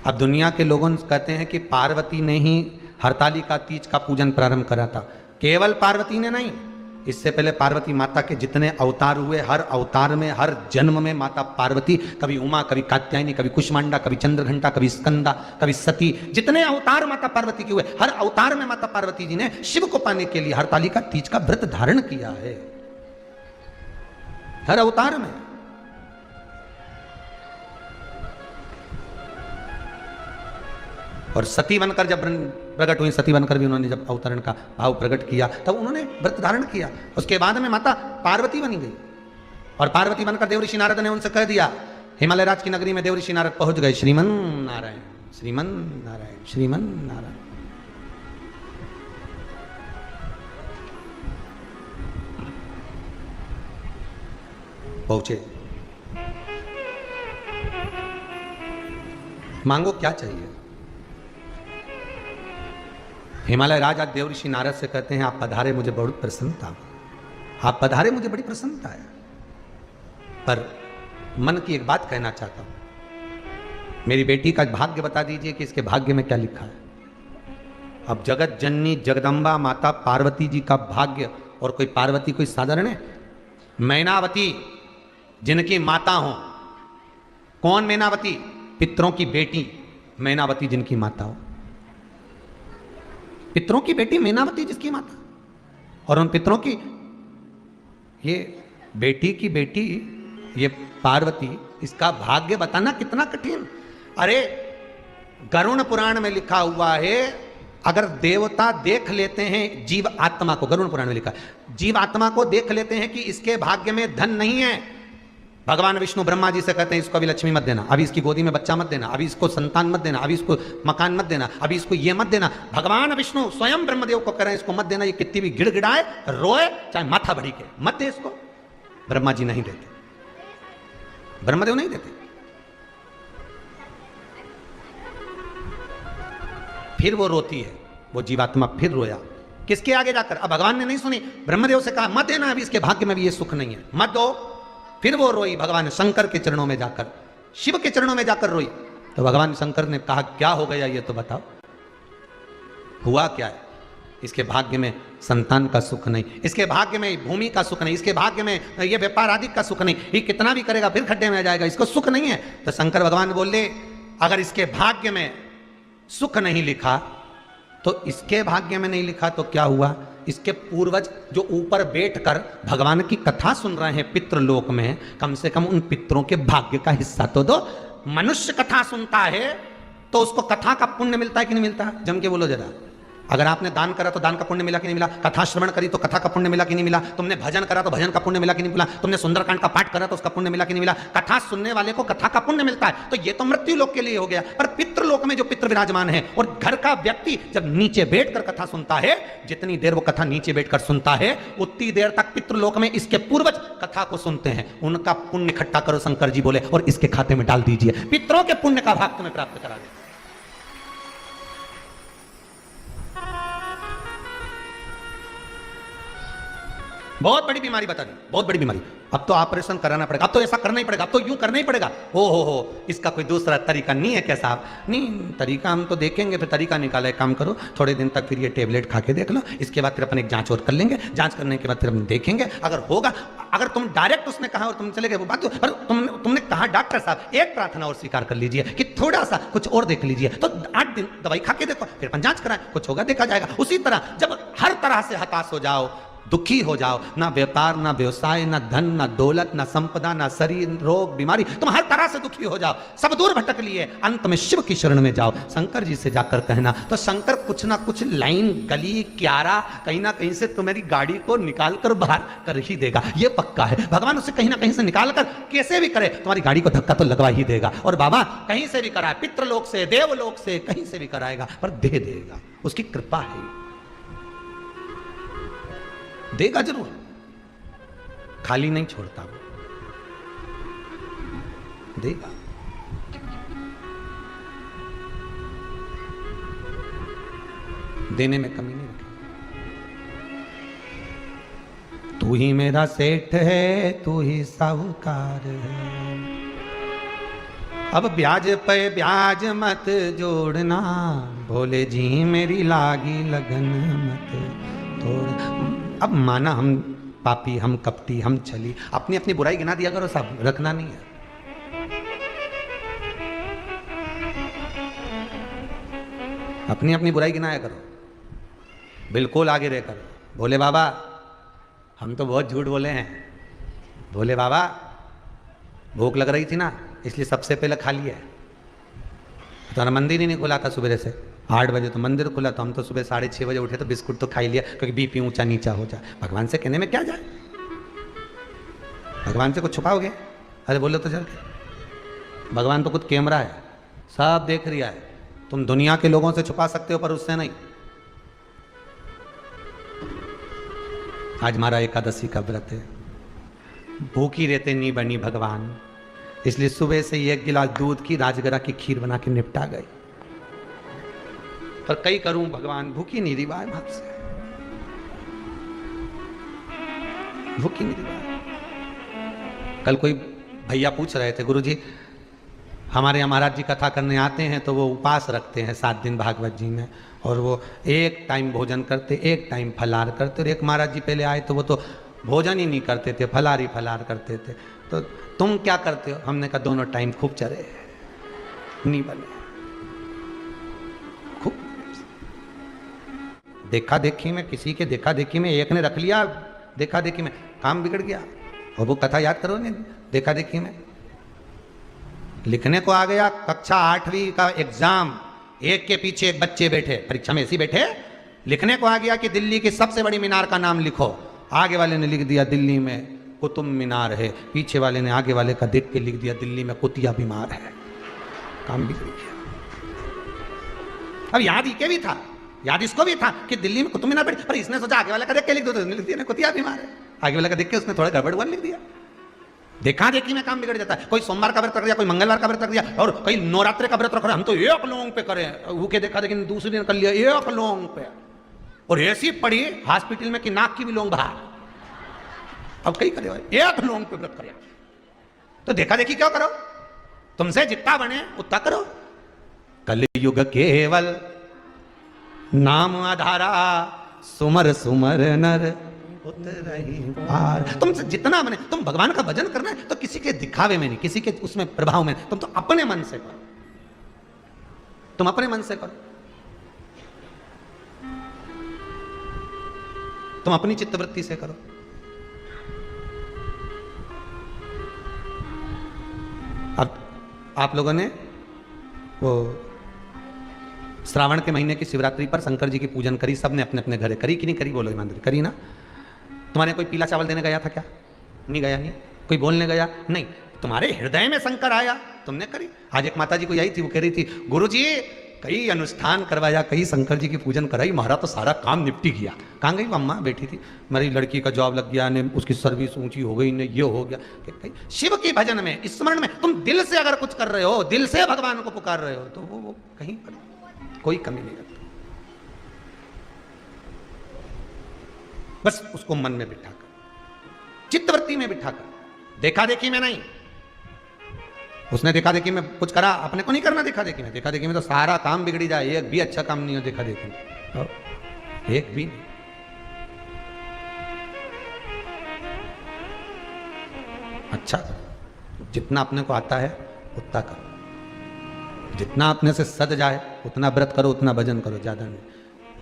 अब दुनिया के लोगों कहते हैं कि पार्वती ने ही हरतालिका तीज का पूजन प्रारंभ करा था। केवल पार्वती ने नहीं, इससे पहले पार्वती माता के जितने अवतार हुए, हर अवतार में, हर जन्म में माता पार्वती, कभी उमा, कभी कात्यायनी, कभी कुष्मांडा, कभी चंद्रघंटा, कभी स्कंदा, कभी सती, जितने अवतार माता पार्वती के हुए, हर अवतार में माता पार्वती जी ने शिव को पाने के लिए हरतालिका तीज का व्रत धारण किया है, हर अवतार में। और सती बनकर जब प्रकट हुई, सती बनकर भी उन्होंने जब अवतरण का भाव प्रकट किया, तब उन्होंने व्रत धारण किया। उसके बाद में माता पार्वती बनी गई, और पार्वती बनकर देवऋषि नारद ने उनसे कह दिया, हिमालय राज की नगरी में देवऋषि नारद पहुंच गए, श्रीमन नारायण, श्रीमन नारायण, श्रीमन नारायण। पहुंचे, मांगो क्या चाहिए। हिमालय राज आज देवऋषि नारद से कहते हैं, आप पधारे, मुझे बहुत प्रसन्नता, आप पधारे, मुझे बड़ी प्रसन्नता है, पर मन की एक बात कहना चाहता हूं। मेरी बेटी का भाग्य बता दीजिए कि इसके भाग्य में क्या लिखा है। अब जगत जननी जगदम्बा माता पार्वती जी का भाग्य, और कोई पार्वती कोई साधारण है? मैनावती जिनकी माता हो। कौन मैनावती? पितरों की बेटी मैनावती जिनकी माता हो। पितरों की बेटी मैनावती जिसकी माता, और उन पितरों की ये बेटी की बेटी ये पार्वती, इसका भाग्य बताना कितना कठिन। अरे गरुड़ पुराण में लिखा हुआ है, अगर देवता देख लेते हैं जीव आत्मा को, गरुड़ पुराण में लिखा है, जीव आत्मा को देख लेते हैं कि इसके भाग्य में धन नहीं है, भगवान विष्णु ब्रह्मा जी से कहते हैं इसको अभी लक्ष्मी मत देना, अभी इसकी गोदी में बच्चा मत देना, अभी इसको संतान मत देना, अभी इसको मकान मत देना, अभी इसको ये मत देना। भगवान विष्णु स्वयं ब्रह्मदेव को कह रहे हैं इसको मत देना, ये कितनी भी गिड़गिड़ाए रोए चाहे माथा भड़ी के, मत दे इसको। ब्रह्मा जी नहीं देते, ब्रह्मदेव नहीं देते। फिर वो रोती है, वो जीवात्मा फिर रोया, किसके आगे जाकर? अब भगवान ने नहीं सुनी, ब्रह्मदेव से कहा मत देना, अभी इसके भाग्य में भी ये सुख नहीं है, मत दो। फिर वो रोई भगवान शंकर के चरणों में जाकर, शिव के चरणों में जाकर रोई। तो भगवान शंकर ने कहा क्या हो गया ये तो बताओ, हुआ क्या है? इसके भाग्य में संतान का सुख नहीं, इसके भाग्य में भूमि का सुख नहीं, इसके भाग्य में ये व्यापार आदि का सुख नहीं, ये कितना भी करेगा फिर खड्डे में आ जाएगा, इसको सुख नहीं है। तो शंकर भगवान बोले अगर इसके भाग्य में सुख नहीं लिखा तो इसके भाग्य में नहीं लिखा तो क्या हुआ? इसके पूर्वज जो ऊपर बैठकर भगवान की कथा सुन रहे हैं पितृलोक में, कम से कम उन पितरों के भाग्य का हिस्सा तो दो। मनुष्य कथा सुनता है तो उसको कथा का पुण्य मिलता है कि नहीं मिलता? जम के बोलो जरा। अगर आपने दान करा तो दान का पुण्य मिला कि नहीं मिला? कथा श्रवण करी तो कथा का पुण्य मिला कि नहीं मिला? तुमने भजन करा तो भजन का पुण्य मिला कि नहीं मिला? तुमने सुंदरकांड का पाठ करा तो उसका पुण्य मिला कि नहीं मिला? कथा सुनने वाले को कथा का पुण्य मिलता है। तो ये तो मृत्यु लोक के लिए हो गया, पर पितृलोक में जो पितृ विराजमान है और घर का व्यक्ति जब नीचे बैठकर कथा सुनता है, जितनी देर वो कथा नीचे बैठकर सुनता है उतनी देर तक पितृलोक में इसके पूर्वज कथा को सुनते हैं। उनका पुण्य इकट्ठा करो, शंकर जी बोले, और इसके खाते में डाल दीजिए, पितरों के पुण्य का भाग तुम्हें प्राप्त करा दे। बहुत बड़ी बीमारी बता दी, बहुत बड़ी बीमारी। अब तो ऑपरेशन कराना पड़ेगा, अब तो ऐसा करना ही पड़ेगा, अब तो यूं करना ही पड़ेगा। हो इसका कोई दूसरा तरीका नहीं है क्या साहब? नहीं, तरीका हम तो देखेंगे, फिर तरीका निकाला, एक काम करो थोड़े दिन तक फिर ये टेबलेट खा के देख लो, इसके बाद फिर अपन एक जांच और कर लेंगे, जांच करने के बाद फिर हम देखेंगे अगर होगा। अगर तुम डायरेक्ट उसने कहा और तुम चले गए वो बात, पर तुमने कहा डॉक्टर साहब एक प्रार्थना और स्वीकार कर लीजिए कि थोड़ा सा कुछ और देख लीजिए, तो 8 दिन दवाई खा के देखो, फिर अपन जांच कराएं, कुछ होगा देखा जाएगा। उसी तरह जब हर तरह से हताश हो जाओ, दुखी हो जाओ, ना व्यापार, ना व्यवसाय, ना धन, ना दौलत, ना संपदा, ना शरीर, रोग, बीमारी, तुम हर तरह से दुखी हो जाओ, सब दूर भटक लिए, अंत में शिव की शरण में जाओ, शंकर जी से जाकर कहना, तो शंकर कुछ ना कुछ लाइन, गली, क्यारा, कहीं ना कहीं से तुम्हारी गाड़ी को निकाल कर बाहर कर ही देगा, ये पक्का है। भगवान उसे कहीं ना कहीं से निकाल कर कैसे भी करे तुम्हारी गाड़ी को धक्का तो लगवा ही देगा। और बाबा कहीं से भी कराए, पितृलोक से, देवलोक से, कहीं से भी कराएगा, पर दे देगा, उसकी कृपा है, देगा जरूर, खाली नहीं छोड़ता वो, देगा। देने में कमी नहीं रखेगा। तू ही मेरा सेठ है, तू ही साहूकार है, अब ब्याज पे ब्याज मत जोड़ना, भोले जी मेरी लागी लगन मत तोड़। अब माना हम पापी, हम कपटी, हम छली, अपनी अपनी बुराई गिना दिया करो साहब, रखना नहीं है। अपनी अपनी बुराई गिनाया करो, बिल्कुल आगे रहकर। बोले बाबा हम तो बहुत झूठ बोले हैं, बोले बाबा भूख लग रही थी ना इसलिए सबसे पहले खा लिया, तुम्हारा मंदिर ही नहीं खुला था सुबह से, 8 बजे तो मंदिर खुला, तो हम तो सुबह 6:30 बजे उठे तो बिस्कुट तो खा ही लिया, क्योंकि बीपी ऊंचा नीचा हो जाए। भगवान से कहने में क्या जाए, भगवान से कुछ छुपाओगे? अरे बोलो तो चल, भगवान तो खुद कैमरा है, सब देख रिया है, तुम दुनिया के लोगों से छुपा सकते हो पर उससे नहीं। आज हमारा एकादशी का व्रत है, भूखी रहते नहीं बनी भगवान, इसलिए सुबह से 1 गिलास दूध की राजगरा की खीर बना के निपटा गई, पर कई करूं भगवान भूखी नहीं रिवा है आपसे, भूखी नहीं रिवा। कल कोई भैया पूछ रहे थे गुरुजी हमारे यहाँ महाराज जी कथा करने आते हैं तो वो उपवास रखते हैं 7 दिन भागवत जी में, और वो एक टाइम भोजन करते, एक टाइम फलार करते। और एक महाराज जी पहले आए तो वो तो भोजन ही नहीं करते थे, फलार ही फलार करते थे। तो तुम क्या करते हो? हमने कहा दोनों टाइम खूब चरे, नहीं बने, खूब देखा देखी में, किसी के देखा देखी में एक ने रख लिया, देखा देखी में काम बिगड़ गया। और वो कथा याद करो, नहीं देखा देखी में लिखने को आ गया कक्षा 8वीं का एग्जाम, एक के पीछे एक बच्चे बैठे, परीक्षा में ऐसे बैठे, लिखने को आ गया कि दिल्ली की सबसे बड़ी मीनार का नाम लिखो। आगे वाले ने लिख दिया दिल्ली में कुतुब मीनार है, पीछे वाले ने आगे वाले का देख के लिख दिया दिल्ली में कुतिया बीमार है। काम बिगड़ गया। अब याद इके भी था, याद इसको भी था कि दिल्ली में कुतुब मीनार बैठी, पर इसने सोचा आगे वाले का देख के लिख दो, तो लिख दिया कुतिया बीमार है। आगे वाले का देख के उसने थोड़ा गड़बड़ लिख दिया। देखा देखी में काम बिगड़ जाता है। कोई सोमवार का व्रत रख दिया, कोई मंगलवार का व्रत रख दिया, और कोई नवरात्रि का व्रत रख रहा है, हम तो एक लोंग पे करें, वो के देखा देखी दूसरे दिन कर लिया एक लोंग पे, और ऐसी पड़ी हॉस्पिटल में कि नाक की भी लोंग बाहर। अब कई करे एक लोंग पे व्रत करे, तो देखा देखी क्यों करो? तुमसे जितना बने उतना करो। कलयुग केवल नाम आधारा, सुमर सुमर नर उतरहि पार। तुमसे जितना बने, तुम भगवान का भजन करना है तो किसी के दिखावे में नहीं, किसी के उसमें प्रभाव में, तुम तो अपने मन से करो, तुम अपने मन से करो, तुम अपनी चित्तवृत्ति से करो। अब आप लोगों ने वो श्रावण के महीने की शिवरात्रि पर शंकर जी की पूजन करी, सबने अपने अपने घरे करी कि नहीं करी? बोलो ईमानदारी, करी ना? तुम्हारे कोई पीला चावल देने गया था क्या? नहीं गया। नहीं कोई बोलने गया? नहीं। तुम्हारे हृदय में शंकर आया, तुमने करी। आज एक माता जी को आई थी, वो कह रही थी गुरुजी कई अनुष्ठान करवाया, कई शंकर जी की पूजन कराई, हमारा तो सारा काम निपटी गया। कहाँ गई? अम्मा बैठी थी, मेरी लड़की का जॉब लग गया ने, उसकी सर्विस ऊंची हो गई ने, ये हो गया। कहीं शिव की भजन में, स्मरण में तुम दिल से अगर कुछ कर रहे हो, दिल से भगवान को पुकार रहे हो, तो वो कहीं पर कोई कमी नहीं रखता। बस उसको मन में बिठाकर, चित्तवृत्ति में बिठाकर, देखा देखी में नहीं। उसने देखा देखी में कुछ करा, अपने को नहीं करना देखा देखी में। देखा देखी में तो सारा काम बिगड़ी जाए, एक भी अच्छा काम नहीं हो देखा देखी में, एक भी नहीं। अच्छा, जितना अपने को आता है उतना करो, जितना अपने से सद जाए उतना व्रत करो, उतना भजन करो, ज्यादा नहीं।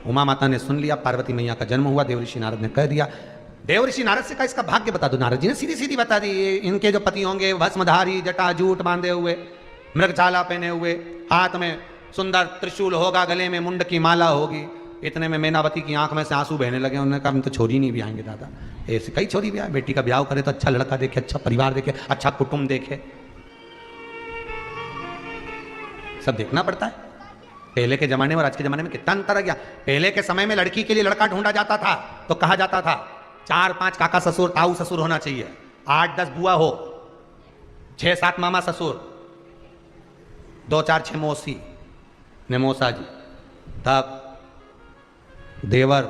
उमा माता ने सुन लिया, पार्वती मैया का जन्म हुआ, देवऋषि नारद ने कह दिया। देवऋषि नारद से कहा इसका भाग्य बता दो। नारद जी ने सीधी सीधी बता दी, इनके जो पति होंगे भस्मधारी, जटा जूट बांधे हुए, मृगछाला पहने हुए, हाथ में सुंदर त्रिशूल होगा, गले में मुंड की माला होगी। इतने में मैनावती की आंख में से आंसू बहने लगे। उन्होंने कहा हम तो छोरी नहीं भी आएंगे दादा, ऐसे कई छोरी भी आए, बेटी का ब्याह करे तो अच्छा लड़का देखे, अच्छा परिवार देखे, अच्छा कुटुंब देखे, सब देखना पड़ता है। पहले के जमाने और आज के जमाने में कितना अंतर आ गया। पहले के समय में लड़की के लिए लड़का ढूंढा जाता था तो कहा जाता था 4-5 काका ससुर, ताऊ ससुर होना चाहिए, 8-10 बुआ हो, 6-7 मामा ससुर, 2-4 मौसी ने मौसा जी, तब देवर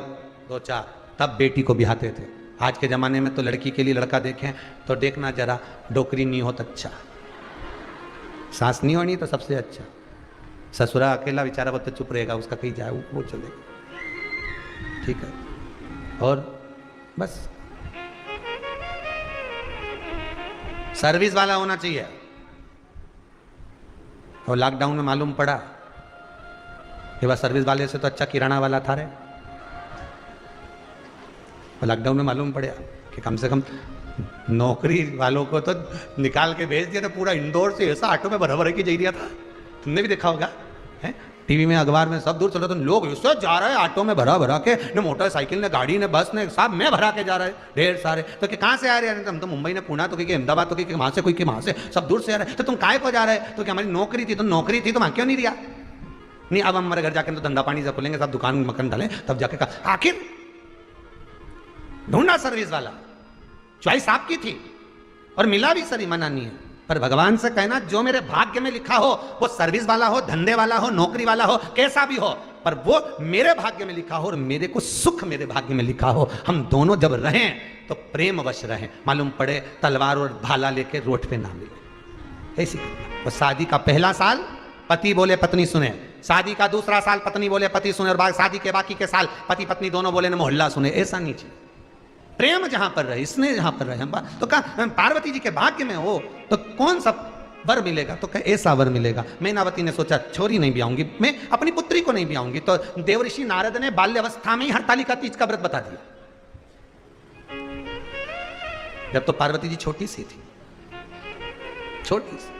2-4, तब बेटी को ब्याहते थे। आज के जमाने में तो लड़की के लिए लड़का देखें तो देखना जरा डोकरी नहीं हो तो अच्छा, सास नहीं होनी तो सबसे अच्छा, ससुरा अकेला बेचारा वो तो चुप रहेगा, उसका कहीं जाए वो चलेगा, ठीक है। और बस सर्विस वाला होना चाहिए। और लॉकडाउन में मालूम पड़ा कि वह सर्विस वाले से तो अच्छा किराना वाला था रे। और लॉकडाउन में मालूम पड़ा कि कम से कम नौकरी वालों को तो निकाल के भेज दिया था। पूरा इंदौर से ऐसा ऑटो में भरा भरा के जा रहा था, तुमने भी देखा होगा, है टीवी में, अखबार में, सब दूर चलो तो लोग इससे जा रहे हैं ऑटो में भरा भरा के, न मोटरसाइकिल ने, गाड़ी ने, बस ने, सब में भरा के जा रहे हैं ढेर सारे। तो कि कहाँ से आ रहे हैं? हम तो मुंबई ने, पुणे, तो कि अहमदाबाद, तो कि वहाँ से, कोई के वहाँ से, सब दूर से आ रहे हैं। तो तुम काय को जा रहे हैं? तो क्या हमारी नौकरी थी, तो नौकरी थी तो वहाँ क्यों नहीं दिया? नहीं अब हम हमारे घर जाकर तो धंधा पानी से खोलेंगे, सब दुकान मकान डालें, तब जाके कहा। आखिर ढूंढा सर्विस वाला, चॉइस आपकी थी और मिला भी, सही मना नहीं है। पर भगवान से कहना जो मेरे भाग्य में लिखा हो, वो सर्विस वाला हो, धंधे वाला हो, नौकरी वाला हो, कैसा भी हो, पर वो मेरे भाग्य में लिखा हो और मेरे को सुख मेरे भाग्य में लिखा हो। हम दोनों जब रहें तो प्रेम वश रहें, मालूम पड़े तलवार और भाला लेके रोड पे ना मिले। ऐसी और शादी का पहला साल पति बोले पत्नी सुने, शादी का दूसरा साल पत्नी बोले पति सुने, और बाद शादी के बाकी के साल पति पत्नी दोनों बोले न मोहल्ला सुने। ऐसा नहीं चाहिए। प्रेम जहां पर रहे, स्नेह जहां पर रहे। हम तो कहा पार्वती जी के भाग्य में हो तो कौन सा वर मिलेगा, तो कहे ऐसा वर मिलेगा। मैनावती ने सोचा छोरी नहीं ब्याऊंगी, मैं अपनी पुत्री को नहीं ब्याऊंगी। तो देवऋषि नारद ने बाल्यावस्था में ही हरतालिका तीज का व्रत बता दिया, जब तो पार्वती जी छोटी सी थी, छोटी सी।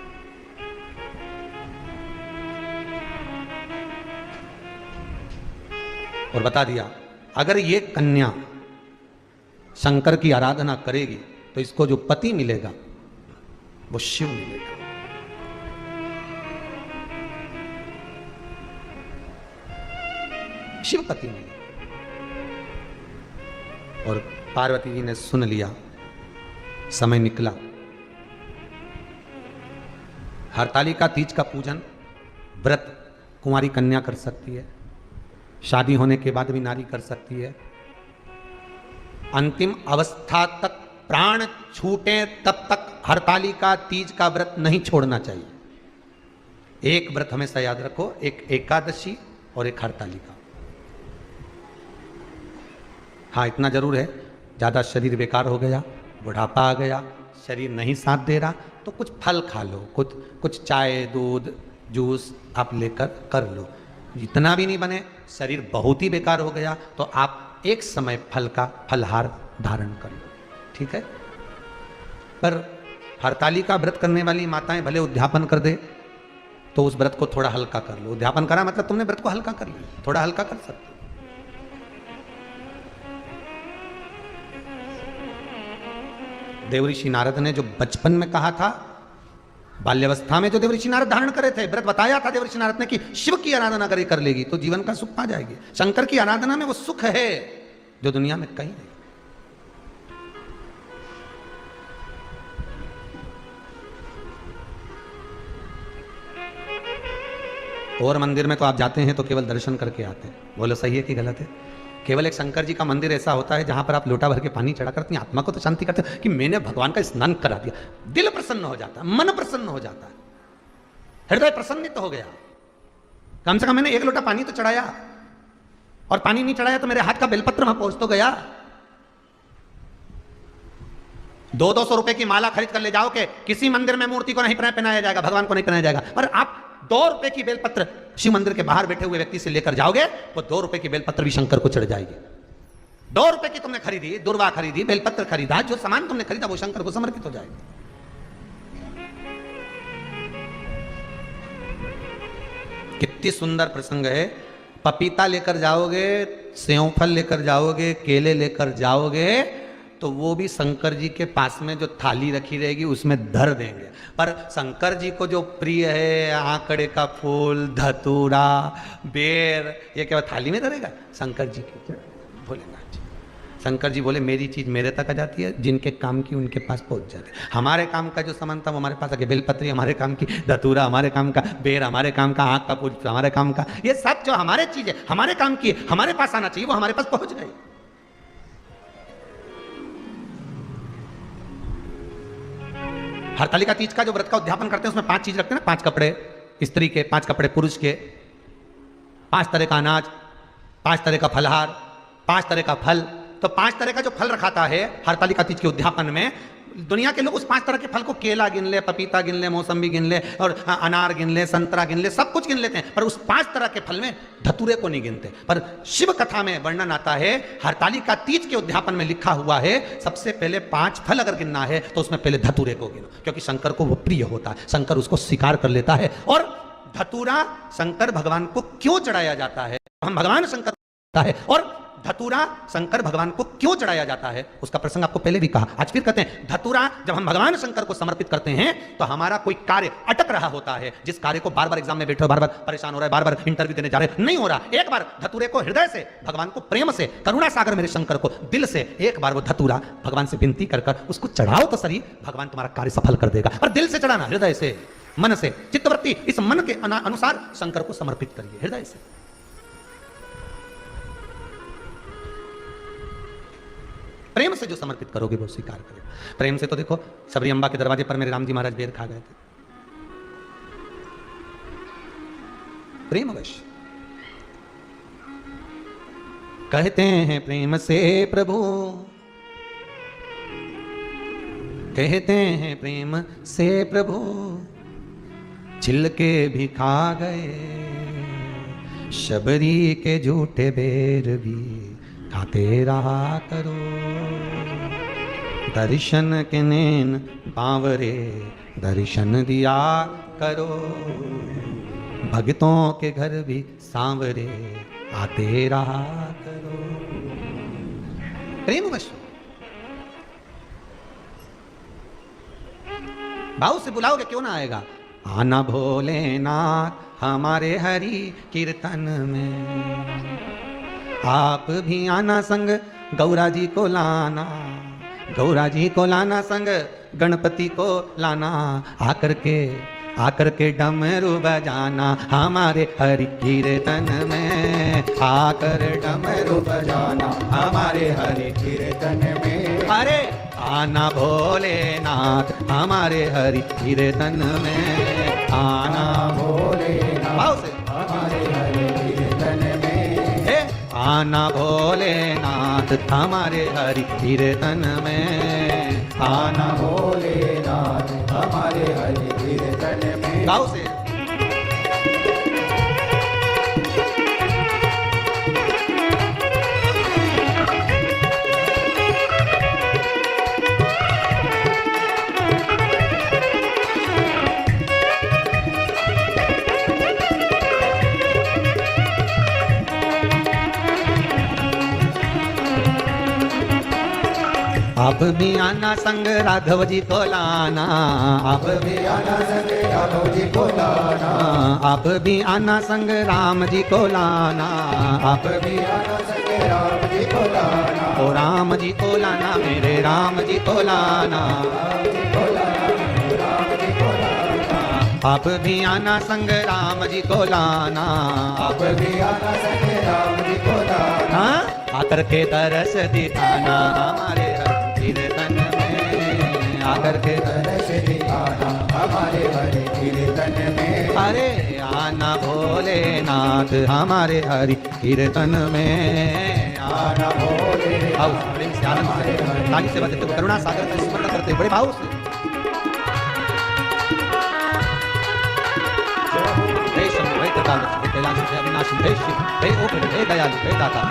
और बता दिया अगर ये कन्या शंकर की आराधना करेगी तो इसको जो पति मिलेगा वो शिव मिलेगा। शिव पति मिलेगा। और पार्वती जी ने सुन लिया, समय निकला। हरतालिका तीज का पूजन व्रत कुंवारी कन्या कर सकती है, शादी होने के बाद भी नारी कर सकती है। अंतिम अवस्था तक प्राण छूटे तब तक हरतालिका तीज का व्रत नहीं छोड़ना चाहिए। एक व्रत हमेशा याद रखो, एक एकादशी और एक हरतालिका। हाँ इतना जरूर है, ज़्यादा शरीर बेकार हो गया, बुढ़ापा आ गया, शरीर नहीं साथ दे रहा, तो कुछ फल खा लो, कुछ चाय दूध जूस आप लेकर कर लो। इतना भी नहीं बने, शरीर बहुत ही बेकार हो गया, तो आप एक समय फल का फलहार धारण कर लो, ठीक है। पर हरतालिका व्रत करने वाली माताएं भले उद्यापन कर दे तो उस व्रत को थोड़ा हल्का कर लो। उद्यापन करा मतलब तुमने व्रत को हल्का कर लिया, थोड़ा हल्का कर सकते। देवऋषि नारद ने जो बचपन में कहा था, बाल्यावस्था में जो देवऋषि नारद धारण करे थे, व्रत बताया था देवऋषि नारद ने कि शिव की आराधना करे कर लेगी तो जीवन का सुख पा जाएगी। शंकर की आराधना में वो सुख है जो दुनिया में कहीं नहीं। और मंदिर में तो आप जाते हैं तो केवल दर्शन करके आते हैं, बोलो सही है कि गलत है। केवल एक शंकर जी का मंदिर ऐसा होता है जहां पर आप लोटा भर के पानी चढ़ा कर अपनी आत्मा को तो शांति करते हो कि मैंने भगवान का स्नान करा दिया। दिल प्रसन्न हो जाता है, मन प्रसन्न हो जाता है, हृदय प्रसन्नित हो गया। कम से कम मैंने एक लोटा पानी तो चढ़ाया, और पानी नहीं चढ़ाया तो मेरे हाथ का बेलपत्र वहां पहुंच तो गया। 200 रुपए की माला खरीद कर ले जाओ के किसी मंदिर में मूर्ति को नहीं पहनाया जाएगा, भगवान को नहीं पहनाया जाएगा, पर आप 2 रुपए की बेलपत्र शिव मंदिर के बाहर बैठे हुए व्यक्ति से लेकर जाओगे, वो 2 रुपए की बेलपत्र भी शंकर को चढ़ जाएगी। 2 रुपए की तुमने खरीदी, दुर्वा खरीदी, बेलपत्र खरीदा, जो सामान तुमने खरीदा वो शंकर को समर्पित हो जाएगा। कितनी सुंदर प्रसंग है। पपीता लेकर जाओगे, सेव फल लेकर जाओगे, केले लेकर जाओगे, तो वो भी शंकर जी के पास में जो थाली रखी रहेगी उसमें धर देंगे। पर शंकर जी को जो प्रिय है आंकड़े का फूल, धतूरा, बेर, ये क्या थाली में धरेगा? शंकर जी की भोलेनाथ जी। शंकर जी बोले मेरी चीज मेरे तक आ जाती है, जिनके काम की उनके पास पहुंच जाते हैं। हमारे काम का जो सामान था वो हमारे पास आके, बेलपत्री हमारे काम की, धतूरा हमारे काम का, बेर हमारे काम का, आंख का फूल हमारे काम का, ये सब जो हमारे चीज है हमारे काम की है, हमारे पास आना चाहिए, वो हमारे पास पहुंच गए। हरतालिका तीज का जो व्रत का उद्यापन करते हैं उसमें 5 चीज रखते हैं ना, 5 कपड़े स्त्री के, 5 कपड़े पुरुष के, 5 तरह का अनाज, 5 तरह का फलहार, 5 तरह का फल। तो 5 तरह का जो फल रखाता है हरतालिका तीज के उद्यापन में, दुनिया के लोग उस 5 तरह के फल को, केला गिन ले, पपीता गिन ले, मौसम्बी गिन ले, और अनार गिन ले, संतरा गिन ले, सब कुछ गिन लेते हैं, पर उस 5 तरह के फल में धतूरे को नहीं गिनते। पर शिव कथा में वर्णन आता है, हरतालिका तीज के उद्यापन में लिखा हुआ है, सबसे पहले 5 फल अगर गिनना है तो उसमें पहले धतूरे को गिनो, क्योंकि शंकर को वो प्रिय होता है, शंकर उसको स्वीकार कर लेता है। और धतूरा शंकर भगवान को क्यों चढ़ाया जाता है, हम भगवान शंकर है, और धतूरा शंकर भगवान को क्यों चढ़ाया जाता है उसका प्रसंग आपको पहले भी कहा, आज फिर कहते हैं। धतूरा जब हम भगवान शंकर को समर्पित करते हैं तो हमारा कोई कार्य अटक रहा होता है, जिस कार्य को बार बार एग्जाम में बैठे हो, बार बार परेशान हो रहा है, बार बार इंटरव्यू देने जा रहे, नहीं हो रहा, एक बार धतूरे को हृदय से, भगवान को प्रेम से, करुणा सागर मेरे शंकर को दिल से एक बार वो धतूरा भगवान से विनती कर कर उसको चढ़ाओ तो सही, भगवान तुम्हारा कार्य सफल कर देगा। और दिल से चढ़ाना, हृदय से, मन से, चित्तवृत्ति, इस मन के अनुसार शंकर को समर्पित करिए, हृदय से। प्रेम से जो समर्पित करोगे वो स्वीकार करेगा। प्रेम से तो देखो, सबरी अम्बा के दरवाजे पर मेरे राम जी महाराज बेर खा गए थे, प्रेम वश। कहते हैं प्रेम से प्रभु, कहते हैं प्रेम से प्रभु, छिलके भी खा गए, शबरी के झूठे बेर भी खाते रहा करो। दर्शन के नैन बांवरे दर्शन दिया करो, भक्तों के घर भी सांवरे आते रहा करो। प्रेम वश भाव से बुलाओगे क्यों ना आएगा। आना भोलेनाथ हमारे हरि कीर्तन में, आप भी आना संग गौरा जी को लाना, गौरा जी को लाना संग गणपति को लाना, आकर के डमरू बजाना हमारे हरि कीर्तन में, आकर डमरू बजाना हमारे हरि कीर्तन में। अरे आना भोलेनाथ हमारे हरि कीर्तन में, आना भोलेनाथ हमारे हरि कीर्तन में, आना भोलेनाथ हमारे हरि कीर्तन में, आना भोलेनाथ हमारे हरि कीर्तन में। गाओ से आप भी आना संग राघव जी को लाना, आप भी आना संग राघव जी को लाना, आप भी आना संग राम जी को लाना, आप भी आना संग राम जी को लाना, ओ राम जी को लाना मेरे राम जी को लाना, आप भी आना संग राम जी को लाना, आप भी आना संग राम जी को लाना, आकर के तरस दिखाना हमारे कीर्तन में, आकर के तरस दिखाना हमारे हरि कीर्तन में। अरे आना भोलेनाथ हमारे हरि कीर्तन में, आना भोलेनाथ। आओ प्रेम से आनंद से ताली से बजते हुए करुणा सागर का स्मरण करते हुए बड़े भाव से हे शंभु हे कृपालु हे कैलाश हे अविनाशी हे शिव हे ओम हे दयालु हे दाता।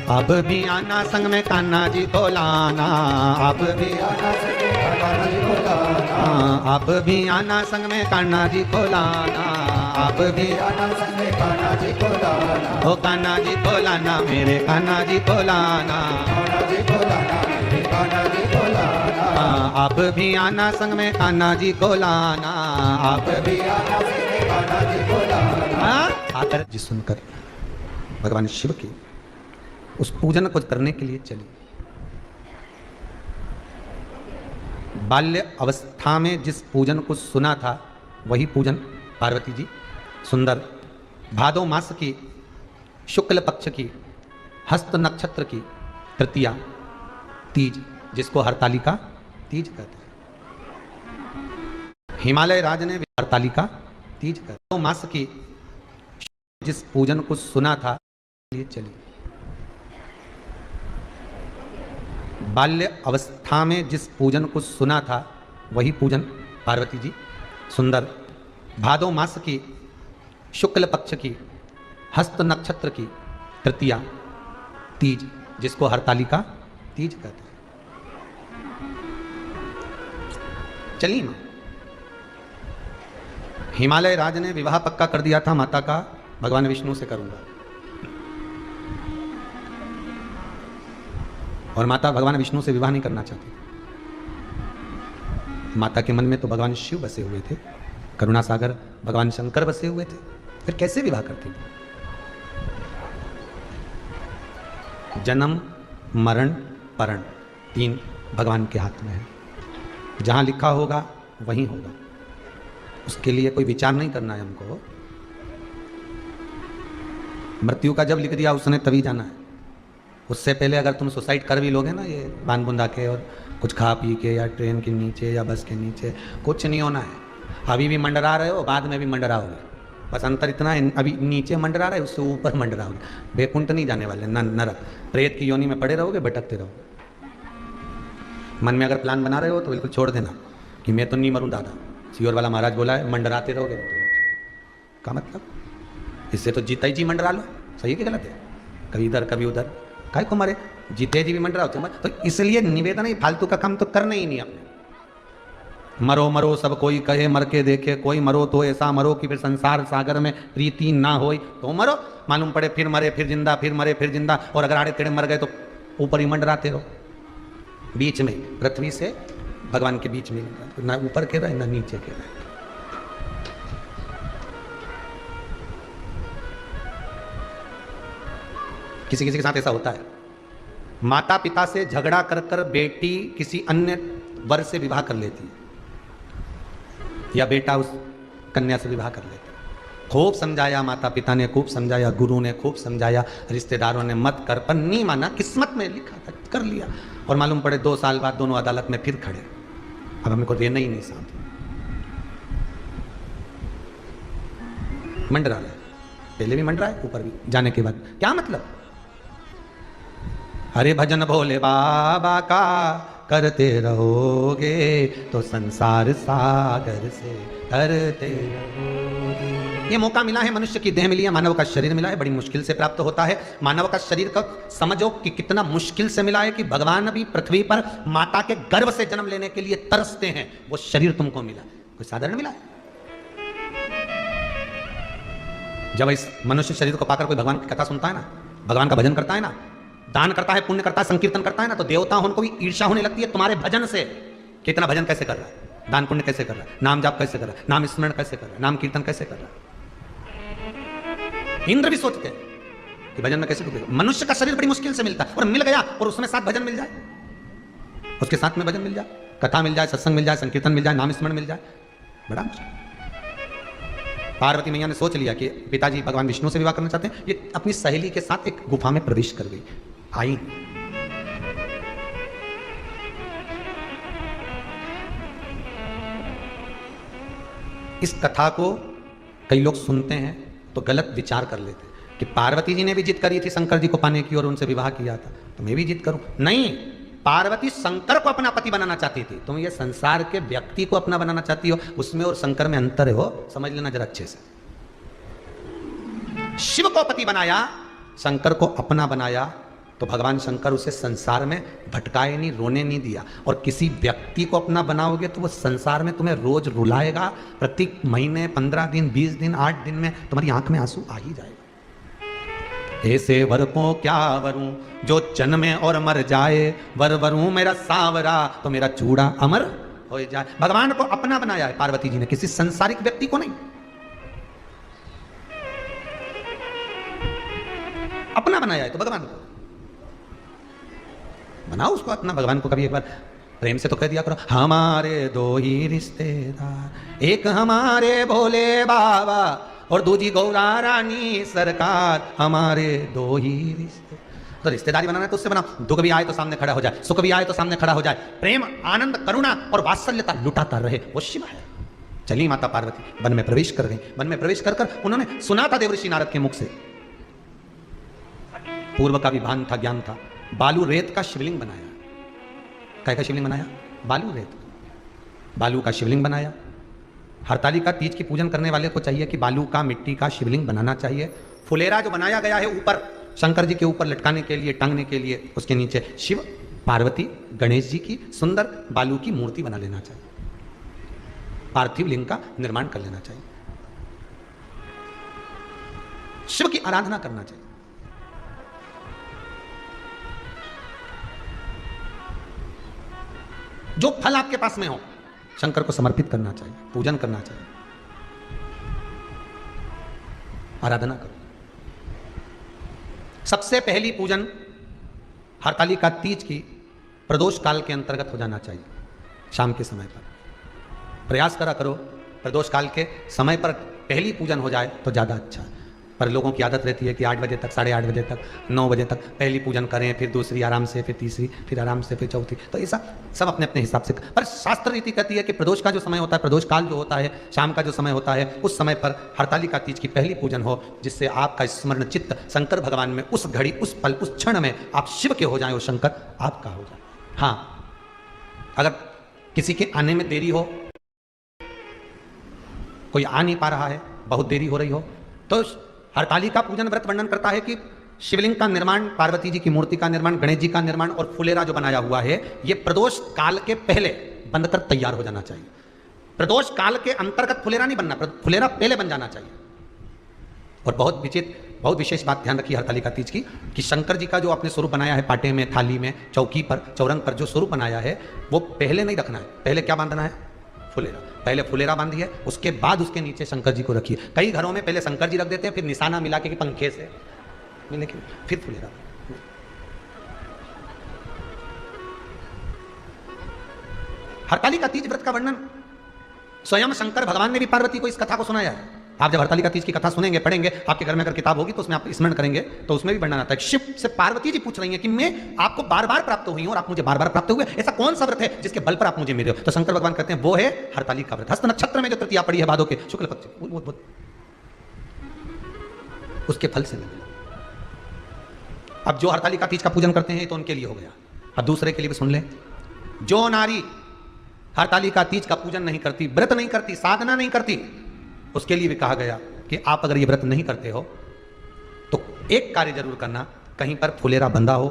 अब भी आना संग में कान्हा जी को लाना, अब भी आना संग में कान्हा जी को लाना, अब भी आना संग में कान्हा जी को लाना, अब भी आना संग में कान्हा जी को लाना, ओ कान्हा जी को लाना मेरे कान्हा जी को लाना, कान्हा जी को लाना मेरे कान्हा जी को लाना, अब भी आना संग में कान्हा जी को लाना, अब भी आना संग में कान्हा जी को लाना। आकर जी सुनकर भगवान शिव की उस पूजन को करने के लिए चली। बाल्य अवस्था में जिस पूजन को सुना था वही पूजन पार्वती जी सुंदर भादो मास की शुक्ल पक्ष की हस्त नक्षत्र की तृतीया तीज, जिसको हरतालिका तीज कहते हैं। हिमालय राज ने हरतालिका तीज कहते हैं। मास की जिस पूजन को सुना था लिए चली। बाल्य अवस्था में जिस पूजन को सुना था वही पूजन पार्वती जी सुंदर भादो मास की शुक्ल पक्ष की हस्त नक्षत्र की तृतीया तीज, जिसको हरतालिका तीज कहते हैं। चलिए मां, हिमालय राज ने विवाह पक्का कर दिया था माता का, भगवान विष्णु से करूंगा, और माता भगवान विष्णु से विवाह नहीं करना चाहती। माता के मन में तो भगवान शिव बसे हुए थे, करुणा सागर भगवान शंकर बसे हुए थे, फिर कैसे विवाह करती थी? जन्म मरण परण, 3 भगवान के हाथ में है। जहाँ लिखा होगा वहीं होगा, उसके लिए कोई विचार नहीं करना है हमको। मृत्यु का जब लिख दिया उसने तभी जाना है। उससे पहले अगर तुम सुसाइड कर भी लोगे ना, ये बांध बुंदा के और कुछ खा पी के या ट्रेन के नीचे या बस के नीचे, कुछ नहीं होना है। अभी भी मंडरा रहे हो, बाद में भी मंडराओगे। बस अंतर इतना है, अभी नीचे मंडरा रहे, उससे ऊपर मंडराओगे। वैकुंठ नहीं जाने वाले, नरक प्रेत की योनि में पड़े रहोगे, भटकते रहोगे। मन में अगर प्लान बना रहे हो तो बिल्कुल छोड़ देना कि मैं तो नहीं मरूं दादा। सीहोर वाला महाराज बोला है मंडराते रहोगे का मतलब, इससे तो जीता ही जी मंडरा लो। सही है कि गलत है? कभी इधर कभी उधर, काय को मरे, जीते जी भी मंडराओ तो इसलिए निवेदन ही फालतू का काम तो करना ही नहीं आपने। मरो मरो सब कोई कहे, मर के देखे कोई, मरो तो ऐसा मरो कि फिर संसार सागर में प्रीति ना होई तो मरो। मालूम पड़े फिर मरे फिर जिंदा, फिर मरे फिर जिंदा, और अगर आड़े टेढ़े मर गए तो ऊपर ही मंडराते रहो। बीच में पृथ्वी से भगवान के बीच में, ना ऊपर के रहे ना नीचे के रहे। किसी किसी के साथ ऐसा होता है, माता पिता से झगड़ा कर कर बेटी किसी अन्य वर से विवाह कर लेती है, या बेटा उस कन्या से विवाह कर लेता है। खूब समझाया माता पिता ने, खूब समझाया गुरु ने, खूब समझाया रिश्तेदारों ने, मत कर, पर नहीं माना। किस्मत में लिखा था, कर लिया, और मालूम पड़े 2 साल बाद दोनों अदालत में फिर खड़े। अब हमें को देना ही नहीं साथ। मंडरा है, पहले भी मंडरा है, ऊपर भी जाने के बाद क्या मतलब? हरे भजन भोले बाबा का करते रहोगे तो संसार सागर से तरते रहोगे। ये मौका मिला है, मनुष्य की देह मिली है, मानव का शरीर मिला है, बड़ी मुश्किल से प्राप्त होता है। मानव का शरीर का समझो कि कितना मुश्किल से मिला है, कि भगवान भी पृथ्वी पर माता के गर्भ से जन्म लेने के लिए तरसते हैं। वो शरीर तुमको मिला, कोई साधारण मिला है? जब इस मनुष्य शरीर को पाकर कोई भगवान की कथा सुनता है ना, भगवान का भजन करता है ना, दान करता है, पुण्य करता है, संकीर्तन करता है ना, तो देवता उनको भी ईर्ष्या होने लगती है तुम्हारे भजन से। कितना भजन कैसे कर रहा है, दान पुण्य कैसे कर रहा है, नाम जाप कैसे कर रहा है, नाम स्मरण कैसे कर रहा है, नाम कीर्तन कैसे कर रहा है। इंद्र भी सोचते हैं कि भजन में कैसे डूबेगा। मनुष्य का शरीर बड़ी मुश्किल से मिलता है, और मिल गया, और उसमें साथ भजन मिल जाए, उसके साथ में भजन मिल जाए, कथा मिल जाए, सत्संग मिल जाए, संकीर्तन मिल जाए, नाम स्मरण मिल जाए, बड़ा मुश्किल। पार्वती मैया ने सोच लिया कि पिताजी भगवान विष्णु से विवाह करना चाहते हैं। ये अपनी सहेली के साथ एक गुफा में प्रवेश कर गई, आई। इस कथा को कई लोग सुनते हैं तो गलत विचार कर लेते हैं कि पार्वती जी ने भी जिद करी थी शंकर जी को पाने की और उनसे विवाह किया था, तो मैं भी जिद करूं। नहीं, पार्वती शंकर को अपना पति बनाना चाहती थी, तुम ये संसार के व्यक्ति को अपना बनाना चाहती हो। उसमें और शंकर में अंतर है, हो समझ लेना जरा अच्छे से। शिव को पति बनाया, शंकर को अपना बनाया, तो भगवान शंकर उसे संसार में भटकाए नहीं, रोने नहीं दिया। और किसी व्यक्ति को अपना बनाओगे तो वो संसार में तुम्हें रोज रुलाएगा, प्रति महीने 15 दिन 20 दिन 8 दिन में तुम्हारी आंख में आंसू आ ही जाएगा। ऐसे वर को क्या वरूं जो जन्मे और मर जाए, वर वरूं मेरा सावरा तो मेरा चूड़ा अमर हो जाए। भगवान को अपना बनाया है पार्वती जी ने, किसी संसारिक व्यक्ति को नहीं। अपना बनाया है तो भगवान को बनाओ, उसको अपना। भगवान को कभी एक बार प्रेम से तो कह दिया करो, हमारे 2 ही रिश्तेदार, एक हमारे भोले बाबा और दूजी गौरा रानी सरकार, हमारे 2 ही रिश्ते। तो रिश्तेदारी बनाना है तो उससे बनाओ। दुख भी आए तो सामने खड़ा हो जाए, सुख भी आए तो सामने खड़ा हो जाए, प्रेम आनंद करुणा और वात्सल्यता लुटाता रहे, वो शिव है। चली माता पार्वती वन में प्रवेश कर गई। वन में प्रवेश कर कर उन्होंने सुना था देवऋषि नारद के मुख से, पूर्व का भी भान था, ज्ञान था। बालू रेत का शिवलिंग बनाया। क्या का शिवलिंग बनाया? बालू रेत, बालू का शिवलिंग बनाया। हरतालिका तीज की पूजन करने वाले को चाहिए कि बालू का, मिट्टी का शिवलिंग बनाना चाहिए। फुलेरा जो बनाया गया है ऊपर शंकर जी के ऊपर लटकाने के लिए, टांगने के लिए, उसके नीचे शिव पार्वती गणेश जी की सुंदर बालू की मूर्ति बना लेना चाहिए। पार्थिव लिंग का निर्माण कर लेना चाहिए। शिव की आराधना करना चाहिए। जो फल आपके पास में हो शंकर को समर्पित करना चाहिए, पूजन करना चाहिए, आराधना करो। सबसे पहली पूजन हरतालिका तीज की प्रदोष काल के अंतर्गत हो जाना चाहिए, शाम के समय पर प्रयास करा करो प्रदोष काल के समय पर पहली पूजन हो जाए तो ज़्यादा अच्छा है। पर लोगों की आदत रहती है कि 8 बजे तक, 8:30 बजे तक, 9 बजे तक पहली पूजन करें, फिर दूसरी आराम से, फिर तीसरी, फिर आराम से, फिर चौथी। तो ऐसा सब अपने अपने हिसाब से। पर शास्त्र रीति कहती है कि प्रदोष का जो समय होता है, प्रदोष काल जो होता है, शाम का जो समय होता है, उस समय पर हरतालिका तीज की पहली पूजन हो, जिससे आपका स्मरण चित्त शंकर भगवान में उस घड़ी, उस पल, उस क्षण में आप शिव के हो जाए, वो शंकर आपका हो जाए। हाँ, अगर किसी के आने में देरी हो, कोई आ नहीं पा रहा है, बहुत देरी हो रही हो, तो हरतालिका पूजन व्रत वर्णन करता है कि शिवलिंग का निर्माण, पार्वती जी की मूर्ति का निर्माण, गणेश जी का निर्माण और फुलेरा जो बनाया हुआ है, ये प्रदोष काल के पहले बनकर तैयार हो जाना चाहिए। प्रदोष काल के अंतर्गत फुलेरा नहीं बनना, फुलेरा पहले बन जाना चाहिए। और बहुत विचित्र, बहुत विशेष बात ध्यान रखिए हरतालिका तीज की, कि शंकर जी का जो आपने स्वरूप बनाया है, पाटे में, थाली में, चौकी पर, चौरंग पर जो स्वरूप बनाया है, वो पहले नहीं रखना है। पहले क्या बांधना है? फुलेरा। पहले फुलेरा बांधिए, उसके बाद उसके नीचे शंकर जी को रखिए। कई घरों में पहले शंकर जी रख देते हैं, फिर निशाना मिला के पंखे से मिले के फिर फुलेरा। हरतालिका तीज व्रत का वर्णन स्वयं शंकर भगवान ने भी पार्वती को इस कथा को सुनाया है। आप जब हरतालिका तीज की कथा सुनेंगे, पढ़ेंगे, आपके घर में अगर किताब होगी तो उसमें आप स्मरण करेंगे, तो उसमें भी वर्णन आता है। शिव से पार्वती जी पूछ रही हैं कि मैं आपको बार बार प्राप्त हुई हूं और आप मुझे बार बार प्राप्त हुए, ऐसा कौन सा व्रत है जिसके बल पर आप मुझे मिले हो? तो शंकर भगवान कहते हैं वो है हरतालिका व्रत। हस्त नक्षत्र में जो तृतीया पड़ी है भादो के शुक्ल पक्ष, उसके फल से मिले। अब जो हरतालिका तीज का पूजन करते हैं तो उनके लिए हो गया। अब दूसरे के लिए भी सुन ले। जो नारी हरतालिका तीज का पूजन नहीं करती, व्रत नहीं करती, साधना नहीं करती, उसके लिए भी कहा गया कि आप अगर ये व्रत नहीं करते हो तो एक कार्य जरूर करना, कहीं पर फुलेरा बंधा हो,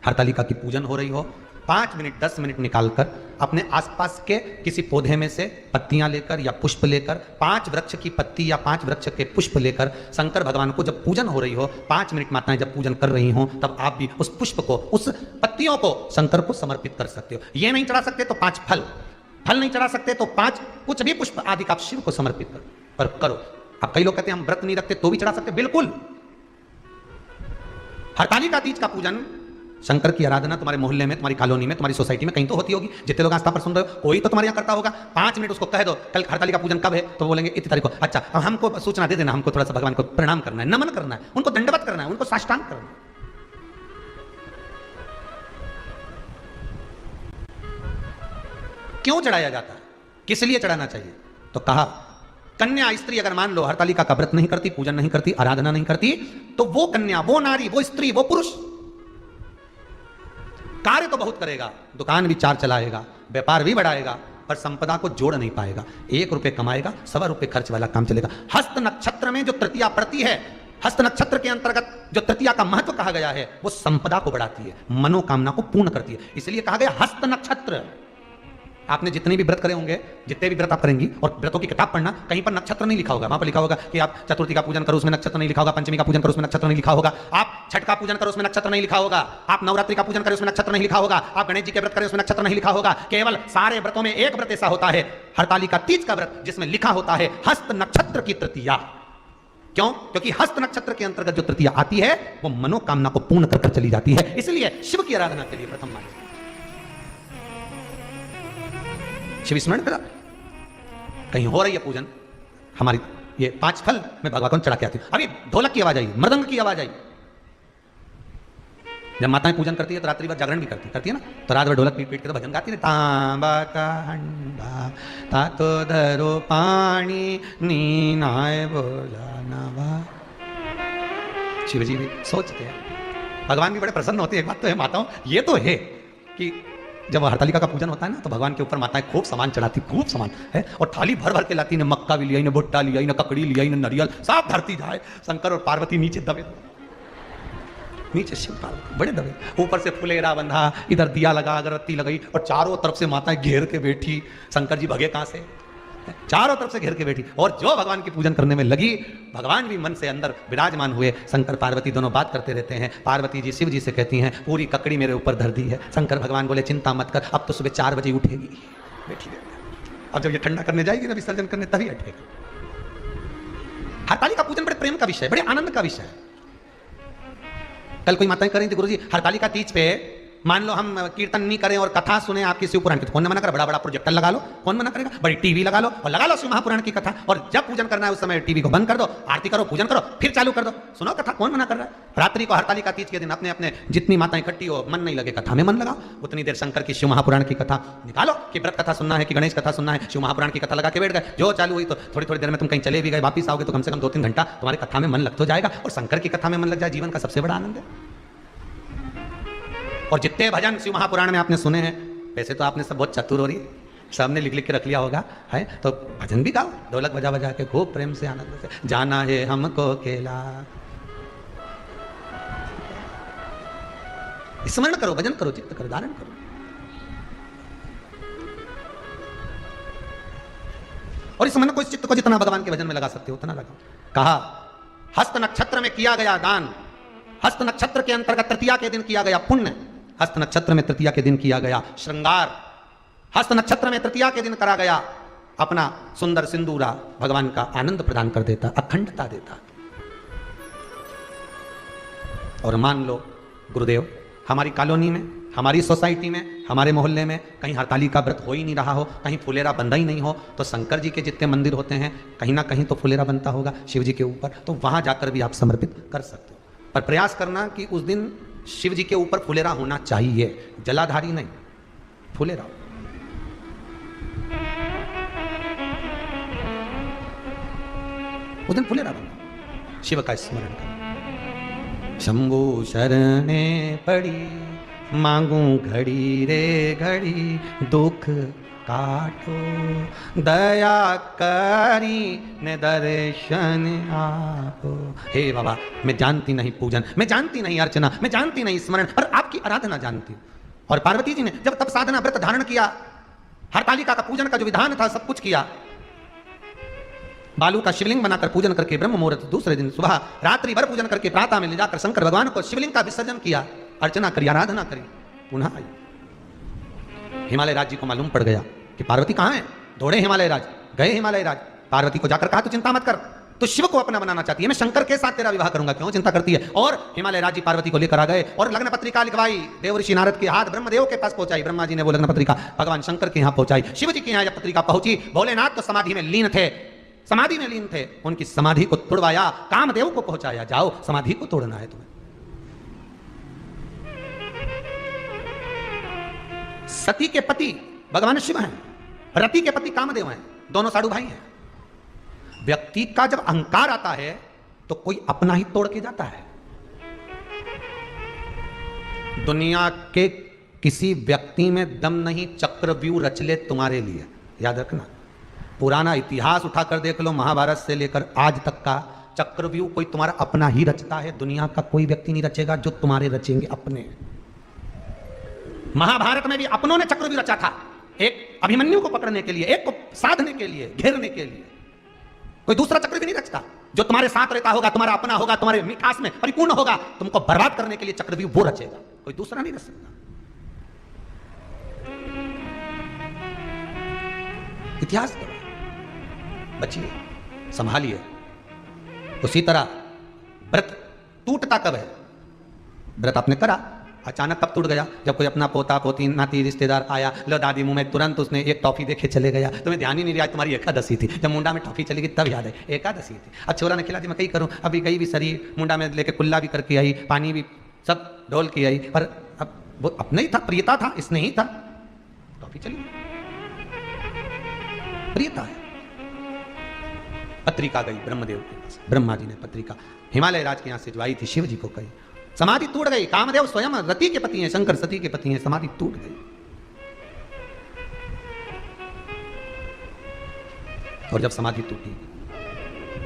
हरतालिका की पूजन हो रही हो, 5 मिनट 10 मिनट निकालकर अपने आसपास के किसी पौधे में से पत्तियां लेकर या पुष्प लेकर, 5 वृक्ष की पत्ती या 5 वृक्ष के पुष्प लेकर शंकर भगवान को जब पूजन हो रही हो, 5 मिनट माताएं जब पूजन कर रही हो, तब आप भी उस पुष्प को, उस पत्तियों को शंकर को समर्पित कर सकते हो। ये नहीं चढ़ा सकते तो 5 फल, फल नहीं चढ़ा सकते तो 5 कुछ भी पुष्प आदि का आप शिव को समर्पित करो, पर करो। अब कई लोग कहते हैं हम व्रत नहीं रखते तो भी चढ़ा सकते, बिल्कुल। हरतालिका तीज का पूजन, शंकर की आराधना तुम्हारे मोहल्ले में, तुम्हारी कॉलोनी में, तुम्हारी सोसाइटी में कहीं तो होती होगी। जितने लोग आस्था पर सुन रहे हो, कोई तो तुम्हारे यहाँ करता होगा। 5 मिनट उसको कह दो कल हरतालिका पूजन कब है, तो बोलेंगे इतनी तारीख को। अच्छा, अब हमको सूचना दे देना, हमको थोड़ा सा भगवान को प्रणाम करना है, नमन करना है, उनको दंडवत करना है, उनको साष्टांग करना है। क्यों चढ़ाया जाता है, किस लिए चढ़ाना चाहिए? तो कहा कन्या स्त्री अगर मान लो हरतालिका का व्रत नहीं करती, पूजन नहीं करती, आराधना नहीं करती, तो वो कन्या, वो नारी, वो स्त्री, वो पुरुष कार्य तो बहुत करेगा, दुकान भी 4 चलाएगा, व्यापार भी बढ़ाएगा, पर संपदा को जोड़ नहीं पाएगा। 1 रुपए कमाएगा, 1.25 रुपए खर्च वाला काम चलेगा। हस्त नक्षत्र में जो तृतीया पड़ती है, हस्त नक्षत्र के अंतर्गत जो तृतीया का महत्व कहा गया है, वो संपदा को बढ़ाती है, मनोकामना को पूर्ण करती है। इसलिए कहा गया हस्त नक्षत्र। आपने जितने भी व्रत करे होंगे, जितने भी व्रत आप करेंगी, और व्रतों की किताब पढ़ना, कहीं पर नक्षत्र नहीं लिखा होगा। वहां पर लिखा होगा कि आप चतुर्थी का पूजन करो, उसमें नक्षत्र नहीं लिखा होगा। पंचमी का पूजन करो, उसमें नक्षत्र नहीं लिखा होगा। आप छठ का पूजन करो, उसमें नक्षत्र नहीं लिखा होगा। आप नवरात्रि का पूजन करें, उसमें नक्षत्र नहीं लिखा होगा। आप गणेश जी के व्रत करें, उसमें नक्षत्र नहीं लिखा होगा। केवल सारे व्रतों में एक व्रत ऐसा होता है, हरतालिका तीज का व्रत, जिसमें लिखा होता है हस्त नक्षत्र की तृतीया। क्यों? क्योंकि हस्त नक्षत्र के अंतर्गत जो तृतीया आती है, वो मनोकामना को पूर्ण कर चली जाती है। इसलिए शिव की आराधना के लिए प्रथम माने शिव स्मरण करा। कहीं हो रही है पूजन, हमारी ये 5 फल मैं भगवान को चढ़ा के आती हूँ। अभी ढोलक की आवाज आई, मृदंग की आवाज आई। जब माताएं पूजन करती है तो रात्रि भर जागरण भी करती है ना, तो रात भर ढोलक पीट पीट के तो भजन गाती है। तांबा का हंडा तातो धरो पानी नीनाय बोला नवा। शिव जी भी सोचते हैं, भगवान भी बड़े प्रसन्न होते हैं। एक बात तो है माताओं, ये तो है कि जब हरतालिका का पूजन होता है ना, तो भगवान के ऊपर माताएं खूब सामान चढ़ाती, खूब सामान है, और थाली भर भर के लाती। ने मक्का भी लिया, ने भुट्टा लिया, ने ककड़ी लिया, ने नारियल, सब धरती जाए। शंकर और पार्वती नीचे दबे, नीचे शिव पार्वती बड़े दबे, ऊपर से फुलेरा बंधा, इधर दिया लगा, अगरबत्ती लगाई, और चारों तरफ से माताएं घेर के बैठी। शंकर जी भगे कहां से? चारों तरफ से घेर के बैठी, और जो भगवान की पूजन करने में लगी, भगवान भी मन से अंदर विराजमान हुए। शंकर पार्वती दोनों बात करते रहते हैं। पार्वती जी शिव जी से कहती हैं, पूरी ककड़ी मेरे ऊपर धर दी है। शंकर भगवान बोले, चिंता मत कर, अब तो सुबह 4 बजे उठेगी, बैठी रहेगी। अब जब ये ठंडा करने जाएगी ना विसर्जन करने, तभी उठेगी। हरतालिका पूजन बड़े प्रेम का विषय, बड़े आनंद का विषय है। कल कोई माताएं कह रही थी, गुरुजी हरतालिका तीज पे मान लो हम कीर्तन नहीं करें और कथा सुने आपकी शिव पुराण की, तो कौन मना करे? बड़ा बड़ा प्रोजेक्टर लगा लो, कौन मना करेगा? बड़ी टीवी लगा लो और लगा लो शिव महापुराण की कथा, और जब पूजन करना है उस समय टीवी को बंद कर दो, आरती करो, पूजन करो, फिर चालू कर दो, सुनो कथा, कौन मना कर रहा है? रात्रि को हरतालिका तीज के दिन अपने अपने जितनी माताएं इकट्ठी हो, मन नहीं लगे कथा में मन लगाओ, उतनी देर शंकर की शिव महापुराण की कथा निकालो, कि व्रत कथा सुनना है कि गणेश कथा सुनना है, शिव महापुराण की कथा लगा के बैठ गए, जो चालू हुई तो थोड़ी थोड़ी देर में तुम कहीं चले भी गए, वापिस आओगे तो कम से कम 2-3 घंटा तुम्हारी कथा में मन लग तो जाएगा, और शंकर की कथा में मन लग जाए, जीवन का सबसे बड़ा आनंद है। और जितने भजन शिव महापुराण में आपने सुने हैं, वैसे तो आपने सब बहुत चतुर हो रही है, सबने लिख लिख के रख लिया होगा, है तो भजन भी गाओ, ढोलक बजा बजा के खूब प्रेम से आनंद से, जाना है हमको अकेला, स्मरण करो, भजन करो, चित्त करो, धारण करो। और इस मन को, इस चित्त को जितना भगवान के भजन में लगा सकते हो उतना लगाओ। कहा हस्त नक्षत्र में किया गया दान, हस्त नक्षत्र के अंतर्गत तृतीया के दिन किया गया पुण्य, हस्त नक्षत्र में तृतीया के दिन किया गया श्रृंगार, हस्त नक्षत्र में तृतीया के दिन करा गया अपना सुंदर सिंदूरा, भगवान का आनंद प्रदान कर देता, अखंडता देता। और मान लो गुरुदेव हमारी कॉलोनी में, हमारी सोसाइटी में, हमारे मोहल्ले में कहीं हरताली का व्रत हो ही नहीं रहा हो, कहीं फुलेरा बंधा ही नहीं हो, तो शंकर जी के जितने मंदिर होते हैं कहीं ना कहीं तो फुलेरा बनता होगा शिव जी के ऊपर, तो वहां जाकर भी आप समर्पित कर सकते हो। पर प्रयास करना कि उस दिन शिव जी के ऊपर फुलेरा होना चाहिए, जलाधारी नहीं, फुलेरा। उस दिन फुलेरा बनना, शिव का स्मरण करना। शंभु शरणे पड़ी मांगू घड़ी रे घड़ी, दुख काटो दया करी ने दर्शन आपो। हे बाबा मैं जानती नहीं पूजन, मैं जानती नहीं अर्चना, मैं जानती नहीं स्मरण, पर आपकी आराधना जानती हूँ। और पार्वती जी ने जब तब साधना व्रत धारण किया, हरतालिका का पूजन का जो विधान था सब कुछ किया, बालू का शिवलिंग बनाकर पूजन करके ब्रह्म मुहूर्त दूसरे दिन सुबह रात्रि भर पूजन करके प्रातः में ले जाकर शंकर भगवान को शिवलिंग का विसर्जन किया, अर्चना करी, आराधना करी, पुनः आई। हिमालय राज जी को मालूम पड़ गया कि पार्वती कहाँ है, दौड़े हिमालय राज, गए हिमालय राज, पार्वती को जाकर कहा तो चिंता मत कर, तो शिव को अपना बनाना चाहती है, मैं शंकर के साथ तेरा विवाह करूंगा, क्यों चिंता करती है। और हिमालय राज जी पार्वती को लेकर आ गए और लग्न पत्रिका लिखवाई, देव ऋषि नारद के हाथ ब्रह्मदेव के पास पहुंचाई, ब्रह्मा जी ने वो लग्न पत्रिका भगवान शंकर के यहाँ पहुंचाई। शिव जी के यहाँ जब पत्रिका पहुंची, भोलेनाथ तो समाधि में लीन थे, समाधि में लीन थे, उनकी समाधि को तोड़वाया, कामदेव को पहुंचाया, जाओ समाधि को तोड़ना है तुम्हें। सती के पति भगवान शिव हैं, रति के पति कामदेव हैं, दोनों साधु भाई हैं। व्यक्ति का जब अहंकार आता है तो कोई अपना ही तोड़ के जाता है। दुनिया के किसी व्यक्ति में दम नहीं चक्रव्यूह रच ले तुम्हारे लिए, याद रखना। पुराना इतिहास उठाकर देख लो, महाभारत से लेकर आज तक का चक्रव्यूह कोई तुम्हारा अपना ही रचता है, दुनिया का कोई व्यक्ति नहीं रचेगा जो तुम्हारे रचेंगे अपने। महाभारत में भी अपनों ने चक्रव्यूह रचा था, एक अभिमन्यु को पकड़ने के लिए, एक को साधने के लिए, घेरने के लिए। कोई दूसरा चक्रव्यूह नहीं रचता, जो तुम्हारे साथ रहता होगा, तुम्हारा अपना होगा, तुम्हारे मिठास में परिपूर्ण होगा, तुमको बर्बाद करने के लिए चक्रव्यूह वो रचेगा, कोई दूसरा नहीं रच सकता। इतिहास करो, बचिए, संभालिए। उसी तरह व्रत टूटता कब है? व्रत आपने करा, अचानक कब टूट गया? जब कोई अपना पोता पोती नाती रिश्तेदार आया, लो दादी मुंह में, तुरंत उसने एक टॉफी देखे चले गया, तुम्हें ध्यान ही नहीं रहा तुम्हारी एकादशी थी। जब मुंडा में टॉफी चली गई तब याद है एकादशी थी। अब छोरा ने खिला दी, मैं कहीं करूँ, अभी गई भी सरी मुंडा में लेके कुल्ला भी करके आई, पानी भी सब ढोल के आई, पर अब वो अपना ही था, प्रियता था, इसने ही था, टॉफी चली, प्रियता है। पत्रिका गई ब्रह्मदेव के पास, ब्रह्मा जी ने पत्रिका हिमालय राज के यहां से जो आई थी शिव जी को कही, समाधि टूट गई। कामदेव स्वयं रति के पति हैं, शंकर सती के पति हैं, समाधि टूट गई। और जब समाधि टूटी,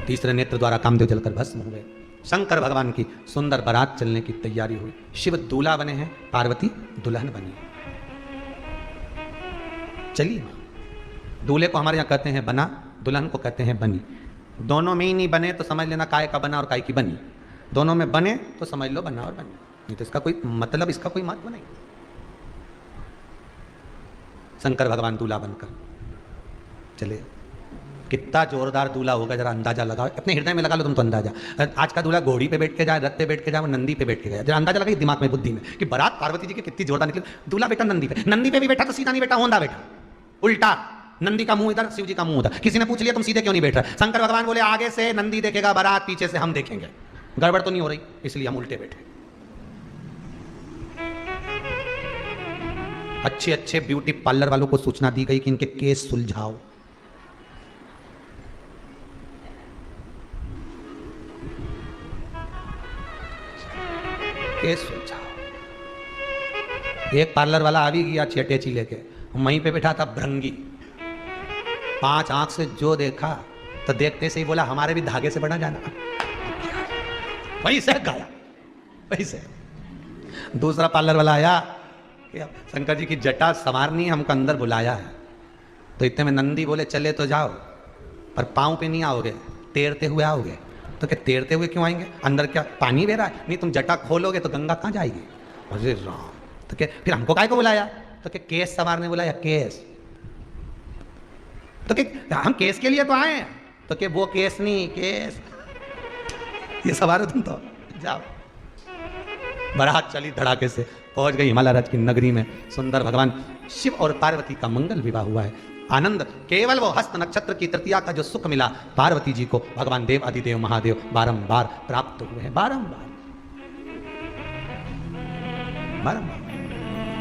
तीसरे नेत्र द्वारा कामदेव जलकर भस्म हुए, शंकर भगवान की सुंदर बारात चलने की तैयारी हुई। शिव दूल्हा बने हैं, पार्वती दुल्हन बनी। चलिए, दूल्हे को हमारे यहां कहते हैं बना, दुल्हन को कहते हैं बनी। दोनों में ही नहीं बने तो समझ लेना काय का बना और काय की बनी। दोनों में बने तो समझ लो बना और बनी, नहीं तो इसका कोई मतलब, इसका कोई महत्व नहीं। शंकर भगवान दूल्हा बनकर चले। कितना जोरदार दूल्हा होगा जरा अंदाजा लगाओ, अपने हृदय में लगा लो तुम तो अंदाजा। आज का दूल्हा घोड़ी पे बैठ के जाए, रथ पे बैठ के जाए, वो नंदी पे बैठ के जाए, जरा अंदाजा लगाइए दिमाग में, बुद्धि में, कि बारात पार्वती जी की कितनी जोरदार निकली। दूल्हा बेटा नंदी पे भी बैठा तो सीधा नहीं बैठा, होंदा बैठा, उल्टा, नंदी का मुंह इधर, शिव जी का मुंह उधर। किसी ने पूछ लिया तुम सीधे क्यों नहीं बैठ रहे? शंकर भगवान बोले आगे से नंदी देखेगा बारात, पीछे से हम देखेंगे, गड़बड़ तो नहीं हो रही, इसलिए हम उल्टे बैठे। अच्छे अच्छे ब्यूटी पार्लर वालों को सूचना दी गई कि इनके केस सुलझाओ। केस सुलझाओ। एक पार्लर वाला आ भी गया अटैची लेके, वहीं पे बैठा था भृंगी, 5 आंख से जो देखा तो देखते से ही बोला हमारे भी धागे से बना जाना, वहीं से गाया, वहीं से। दूसरा पार्लर वाला आया, शंकर जी की जटा संवारनी है, हमको अंदर बुलाया है। तो इतने में नंदी बोले चले तो जाओ, पर पांव पे नहीं आओगे, तैरते हुए आओगे। तो क्या तैरते हुए क्यों आएंगे? अंदर क्या पानी बह रहा है? नहीं, तुम जटा खोलोगे तो गंगा कहाँ जाएगी? अरे राम। तो क्या फिर हमको काहे को बुलाया? तो क्या केस संवारने बुलाया? केस तो क्या हम केस के लिए तो आए हैं? तो क्या वो केस नहीं, केस ये सवार हो तुम तो जाओ। बारात चली धड़ाके से, पहुंच गई हिमालय राज्य की नगरी में। सुंदर भगवान शिव और पार्वती का मंगल विवाह हुआ है। आनंद केवल वो हस्त नक्षत्र की तृतीया का जो सुख मिला पार्वती जी को भगवान देव अधिदेव महादेव बारंबार प्राप्त हुए हैं, बारंबार बारंबार।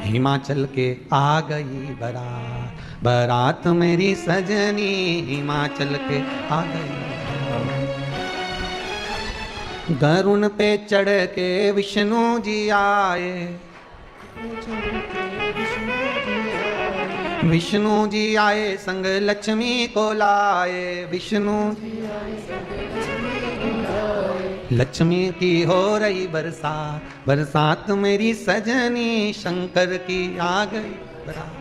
हिमाचल के आ गई बारात, बारात मेरी सजनी, हिमाचल के आ गई। गरुण पे चढ़ के विष्णु जी आए, विष्णु जी आए संग लक्ष्मी को लाए, विष्णु जी आए संग लक्ष्मी को लाए। लक्ष्मी की हो रही बरसात, बरसात मेरी सजनी, शंकर की आ गई बरात।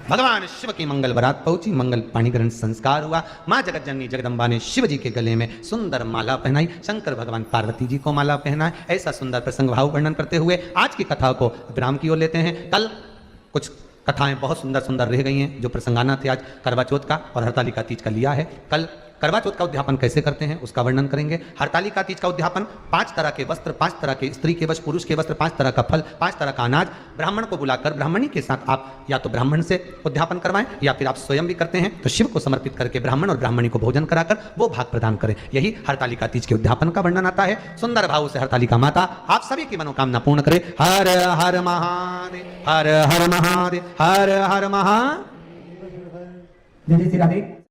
भगवान शिव की मंगल बरात पहुंची, मंगल पाणी ग्रहण संस्कार हुआ। माँ जगत जननी जगदम्बा ने शिव जी के गले में सुंदर माला पहनाई, शंकर भगवान पार्वती जी को माला पहनाए। ऐसा सुंदर प्रसंग भाव वर्णन करते हुए आज की कथा को विराम की ओर लेते हैं। कल कुछ कथाएं बहुत सुंदर सुंदर रह गई हैं जो प्रसंगाना थे। आज करवा चौथ का और हरतालिका तीज का लिया है। कल करवा चौथ का उद्यापन कैसे करते हैं उसका वर्णन करेंगे। हरतालिका तीज का उद्यापन 5 तरह के वस्त्र, 5 तरह के स्त्री के वस्त्र, पुरुष के वस्त्र, 5 तरह का फल, 5 तरह का अनाज, ब्राह्मण को बुलाकर ब्राह्मणी के साथ आप या तो ब्राह्मण से उद्यापन करवाएं या फिर आप स्वयं भी करते हैं तो शिव को समर्पित करके ब्राह्मण और ब्राह्मणी को भोजन कराकर वो भाग प्रदान करें। यही हरतालिका तीज के उद्यापन का वर्णन आता है। सुंदर भाव से हरतालिका माता आप सभी की मनोकामना पूर्ण करे। हर हर महादेव, हर हर महादेव, हर हर महादेव।